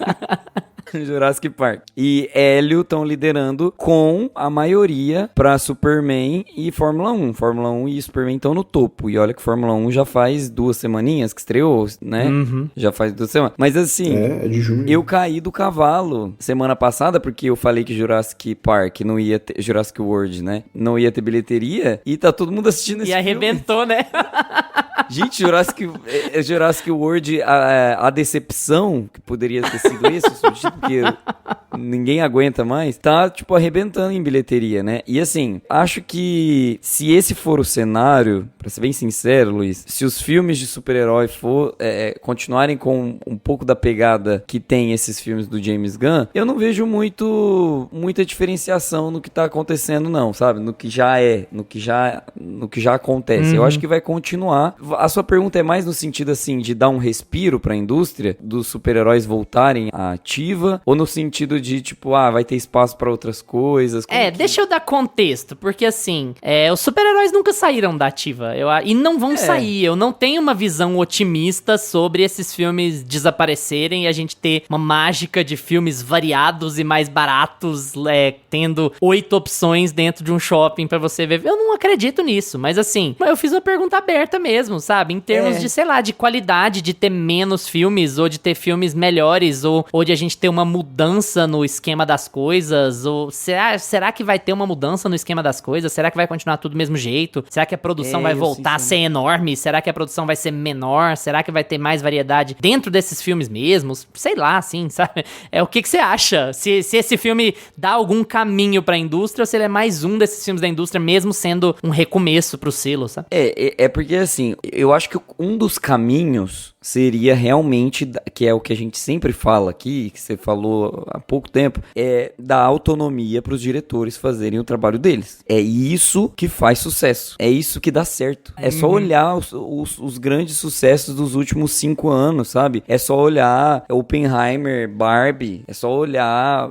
Jurassic Park. E Hélio estão liderando com a maioria pra Superman e Fórmula 1. Fórmula 1 e Superman estão no topo. E olha que Fórmula 1 já faz 2 semaninhas que estreou, né? Uhum. Já faz 2 semanas. Mas assim, É de junho. eu caí do cavalo semana passada porque eu falei que Jurassic Park não ia ter... Jurassic World, né? Não ia ter bilheteria. E tá todo mundo assistindo esse E arrebentou, né? Gente, Jurassic World, a decepção que poderia ter sido isso, porque ninguém aguenta mais, tá, tipo, arrebentando em bilheteria, né? E assim, acho que se esse for o cenário, pra ser bem sincero, Luiz, se os filmes de super-herói continuarem com um pouco da pegada que tem esses filmes do James Gunn, eu não vejo muita diferenciação no que tá acontecendo, não, sabe? No que já acontece. Eu acho que vai continuar. A sua pergunta é mais no sentido, assim, de dar um respiro pra indústria dos super-heróis voltarem à ativa, ou no sentido de, tipo, vai ter espaço pra outras coisas? Deixa eu dar contexto, porque assim, os super-heróis nunca saíram da ativa, e não vão sair. Eu não tenho uma visão otimista sobre esses filmes desaparecerem e a gente ter uma mágica de filmes variados e mais baratos, tendo 8 opções dentro de um shopping pra você ver. Eu não acredito nisso, mas assim, eu fiz uma pergunta aberta mesmo. sabe? Em termos de, sei lá, de qualidade, de ter menos filmes, ou de ter filmes melhores, ou de a gente ter uma mudança no esquema das coisas, ou será que vai ter uma mudança no esquema das coisas? Será que vai continuar tudo do mesmo jeito? Será que a produção vai voltar a ser enorme? Será que a produção vai ser menor? Será que vai ter mais variedade dentro desses filmes mesmos? Sei lá, assim, sabe? O que você acha? Se esse filme dá algum caminho pra indústria, ou se ele é mais um desses filmes da indústria, mesmo sendo um recomeço pro selo, sabe? É porque, assim, eu acho que um dos caminhos seria realmente, que é o que a gente sempre fala aqui, que você falou há pouco tempo, é dar autonomia para os diretores fazerem o trabalho deles. É isso que faz sucesso. É isso que dá certo. É só olhar os grandes sucessos dos últimos 5 anos, sabe? É só olhar Oppenheimer, Barbie, é só olhar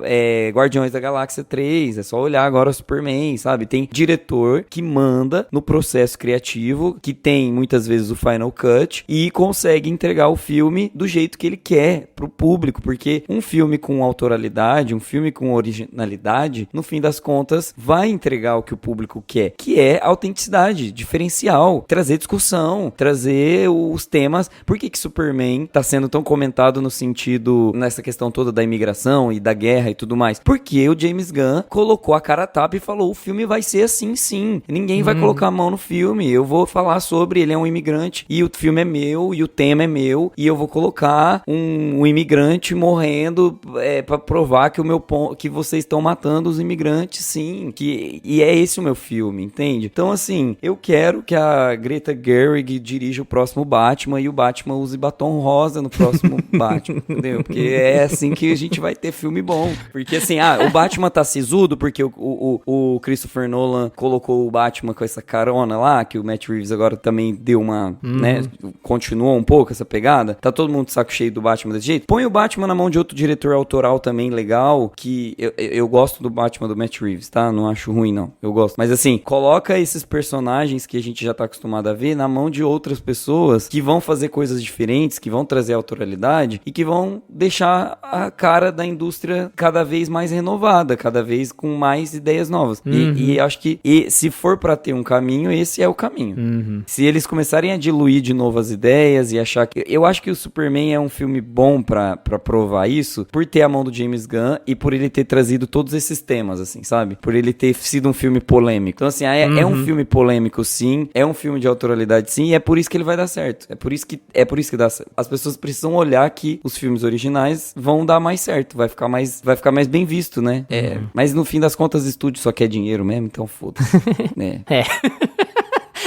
Guardiões da Galáxia 3, é só olhar agora Superman, sabe? Tem diretor que manda no processo criativo, que tem muitas vezes o Final Cut e consegue entregar o filme do jeito que ele quer pro público, porque um filme com autoralidade, um filme com originalidade, no fim das contas, vai entregar o que o público quer, que é autenticidade, diferencial, trazer discussão, trazer os temas. Por que Superman tá sendo tão comentado no sentido, nessa questão toda da imigração e da guerra e tudo mais? Porque o James Gunn colocou a cara a tapa e falou, o filme vai ser assim, sim. Ninguém vai colocar a mão no filme, eu vou falar sobre, ele é um imigrante, e o filme é meu, e o tema é meu, e eu vou colocar um imigrante morrendo pra provar que vocês estão matando os imigrantes, sim, e é esse o meu filme, entende? Então, assim, eu quero que a Greta Gerwig dirija o próximo Batman e o Batman use batom rosa no próximo Batman, entendeu? Porque é assim que a gente vai ter filme bom. Porque, assim, o Batman tá sisudo porque o Christopher Nolan colocou o Batman com essa carona lá, que o Matt Reeves agora também deu uma, né, continuou um pouco essa pegada. Tá todo mundo de saco cheio do Batman desse jeito. Põe o Batman na mão de outro diretor autoral também legal, que eu gosto do Batman do Matt Reeves, tá? Não acho ruim, não. Eu gosto. Mas, assim, coloca esses personagens que a gente já tá acostumado a ver na mão de outras pessoas que vão fazer coisas diferentes, que vão trazer autoralidade e que vão deixar a cara da indústria cada vez mais renovada, cada vez com mais ideias novas. E acho que se for pra ter um caminho, esse é o caminho. Se eles começarem a diluir de novo as ideias e achar que... Eu acho que o Superman é um filme bom pra provar isso, por ter a mão do James Gunn e por ele ter trazido todos esses temas, assim, sabe? Por ele ter sido um filme polêmico. Então, assim, é um filme polêmico, sim, é um filme de autoralidade, sim, e é por isso que ele vai dar certo. É por isso que dá certo. As pessoas precisam olhar que os filmes originais vão dar mais certo, vai ficar mais bem visto, né? Mas no fim das contas, o estúdio só quer dinheiro mesmo, então foda-se. né?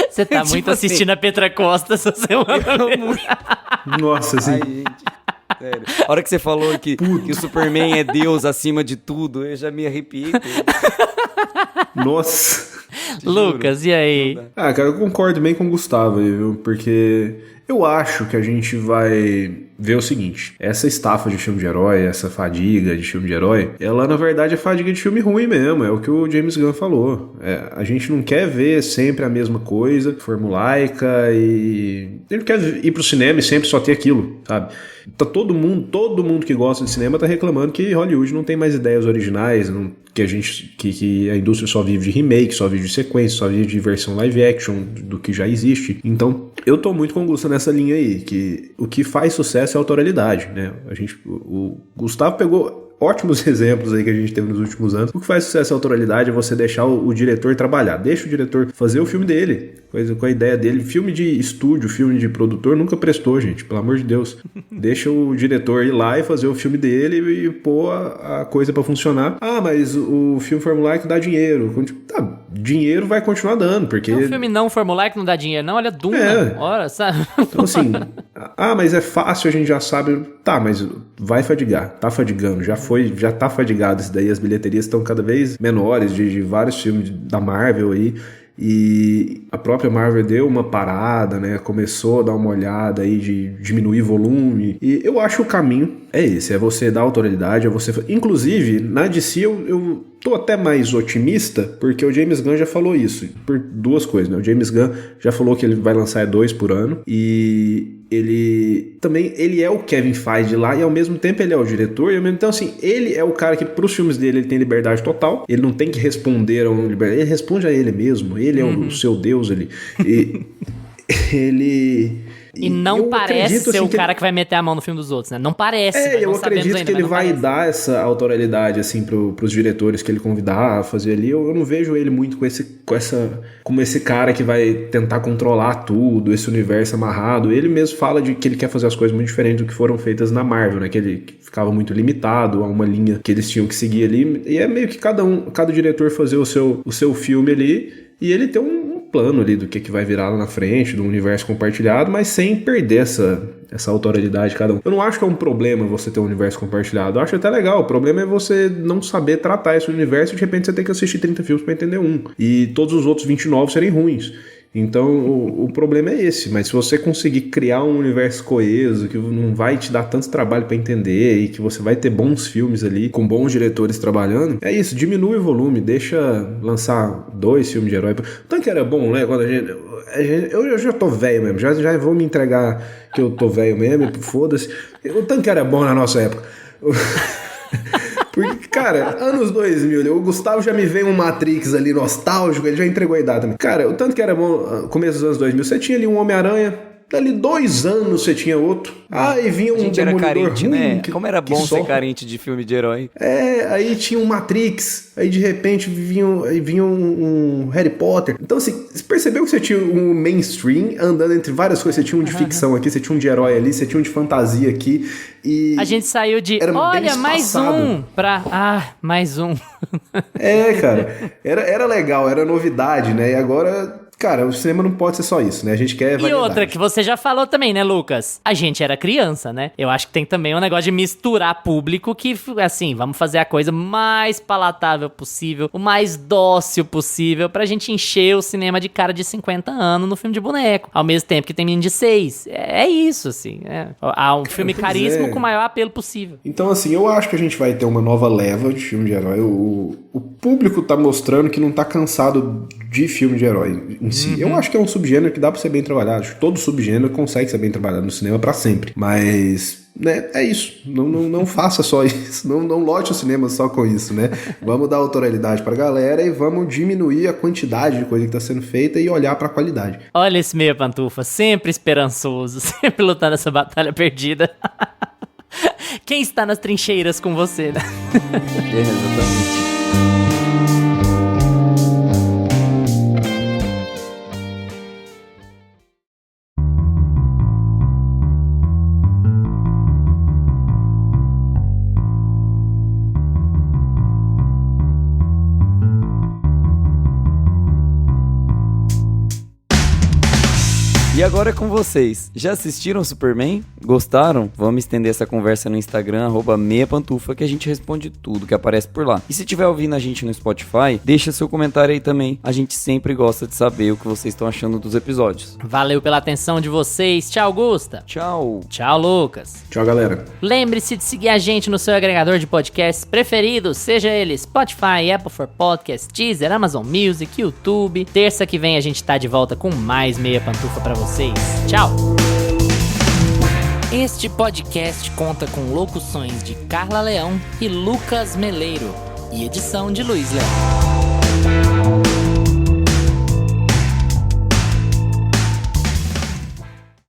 Você tá muito Tipo assistindo a Petra Costa essa semana. Nossa, assim. Ai, gente. Sério. A hora que você falou que o Superman é Deus acima de tudo, eu já me arrepiei. Nossa. Lucas, e aí? Cara, eu concordo bem com o Gustavo aí, viu? Porque eu acho que a gente vai ver o seguinte: essa estafa de filme de herói, essa fadiga de filme de herói, ela na verdade é fadiga de filme ruim mesmo, é o que o James Gunn falou. A gente não quer ver sempre a mesma coisa, formulaica, e ele não quer ir pro cinema e sempre só ter aquilo, sabe? Tá todo mundo que gosta de cinema tá reclamando que Hollywood não tem mais ideias originais, que a indústria só vive de remake, só vive de sequência, só vive de versão live action do que já existe. Então, eu tô muito com o Gustavo nessa linha aí, que o que faz sucesso é a autoralidade, né? O Gustavo pegou ótimos exemplos aí que a gente teve nos últimos anos. O que faz sucesso à autoralidade é você deixar o diretor trabalhar. Deixa o diretor fazer o filme dele, com a ideia dele. Filme de estúdio, filme de produtor nunca prestou, gente, pelo amor de Deus. Deixa o diretor ir lá e fazer o filme dele e pôr a coisa pra funcionar. Mas o filme formulaico dá dinheiro. Tá, dinheiro vai continuar dando, porque... Um filme não formulaico não dá dinheiro, não. Olha Duna, ora, sabe? Então, assim, mas é fácil, a gente já sabe. Tá, mas vai fadigar, tá fadigando, já tá fadigado isso daí, as bilheterias estão cada vez menores de vários filmes da Marvel aí, e a própria Marvel deu uma parada, né, começou a dar uma olhada aí de diminuir volume, e eu acho que o caminho é esse, é você dar autoralidade, é você... Inclusive, na DC eu tô até mais otimista, porque o James Gunn já falou isso, por duas coisas, né? O James Gunn já falou que ele vai lançar 2 por ano, e ele é o Kevin Feige lá, e ao mesmo tempo ele é o diretor, então assim, ele é o cara que pros filmes dele ele tem liberdade total, ele não tem que responder a uma liberdade, ele responde a ele mesmo, ele é o seu Deus ali, ele... E não eu parece acredito, ser assim, o cara que vai meter a mão no filme dos outros, né? Não parece, mas eu não sabemos acredito ainda, que mas ele não vai parece. dar essa autoralidade, assim, pros diretores que ele convidar a fazer ali. Eu não vejo ele muito como esse cara que vai tentar controlar tudo, esse universo amarrado. Ele mesmo fala de que ele quer fazer as coisas muito diferentes do que foram feitas na Marvel, né? Que ele ficava muito limitado a uma linha que eles tinham que seguir ali. E é meio que cada diretor fazer o seu filme ali e ele ter um plano ali do que vai virar lá na frente, do universo compartilhado, mas sem perder essa autoralidade de cada um. Eu não acho que é um problema você ter um universo compartilhado, eu acho até legal. O problema é você não saber tratar esse universo e de repente você ter que assistir 30 filmes pra entender um. E todos os outros 29 serem ruins. Então o problema é esse, mas se você conseguir criar um universo coeso, que não vai te dar tanto trabalho pra entender e que você vai ter bons filmes ali, com bons diretores trabalhando, é isso, diminui o volume, deixa lançar 2 filmes de herói. O Tanque era bom, né? Quando eu já tô velho mesmo, já vou me entregar que eu tô velho mesmo, foda-se. O Tanque era bom na nossa época. Porque, cara, anos 2000, o Gustavo já me veio um Matrix ali nostálgico, ele já entregou a idade também. Cara, o tanto que era bom, começo dos anos 2000, você tinha ali um Homem-Aranha, dali 2 anos você tinha outro. Aí vinha um A gente era Demolidor carente, ruim, né? Como era bom ser só... carente de filme de herói. Aí tinha um Matrix, aí de repente vinha um Harry Potter. Então, assim, você percebeu que você tinha um mainstream andando entre várias coisas. Você tinha um de ficção aqui, você tinha um de herói ali, você tinha um de fantasia aqui. E a gente saiu de, era olha, mais um, pra, mais um. Cara, era legal, era novidade, né? E agora... Cara, o cinema não pode ser só isso, né? A gente quer variedade. E outra que você já falou também, né, Lucas? A gente era criança, né? Eu acho que tem também um negócio de misturar público que, assim, vamos fazer a coisa mais palatável possível, o mais dócil possível, pra gente encher o cinema de cara de 50 anos no filme de boneco. Ao mesmo tempo que tem menino de 6. É isso, assim. Há um filme caríssimo com o maior apelo possível. Então, assim, eu acho que a gente vai ter uma nova leva de filme de herói. O público tá mostrando que não tá cansado de filme de herói em si. Eu acho que é um subgênero que dá pra ser bem trabalhado. Acho que todo subgênero consegue ser bem trabalhado no cinema pra sempre. Mas, né, é isso. Não faça só isso. Não lote o cinema só com isso, né? Vamos dar autoralidade pra galera e vamos diminuir a quantidade de coisa que tá sendo feita e olhar pra qualidade. Olha esse meia pantufa, sempre esperançoso, sempre lutando essa batalha perdida. Quem está nas trincheiras com você, né? Exatamente. E agora é com vocês. Já assistiram Superman? Gostaram? Vamos estender essa conversa no Instagram, @meiapantufa, que a gente responde tudo que aparece por lá. E se estiver ouvindo a gente no Spotify, deixa seu comentário aí também. A gente sempre gosta de saber o que vocês estão achando dos episódios. Valeu pela atenção de vocês. Tchau, Gusta. Tchau. Tchau, Lucas. Tchau, galera. Lembre-se de seguir a gente no seu agregador de podcasts preferido, seja ele Spotify, Apple for Podcasts, Deezer, Amazon Music, YouTube. Terça que vem a gente tá de volta com mais Meia Pantufa pra vocês. Tchau! Este podcast conta com locuções de Carla Leão e Lucas Meleiro e edição de Luiz Leão.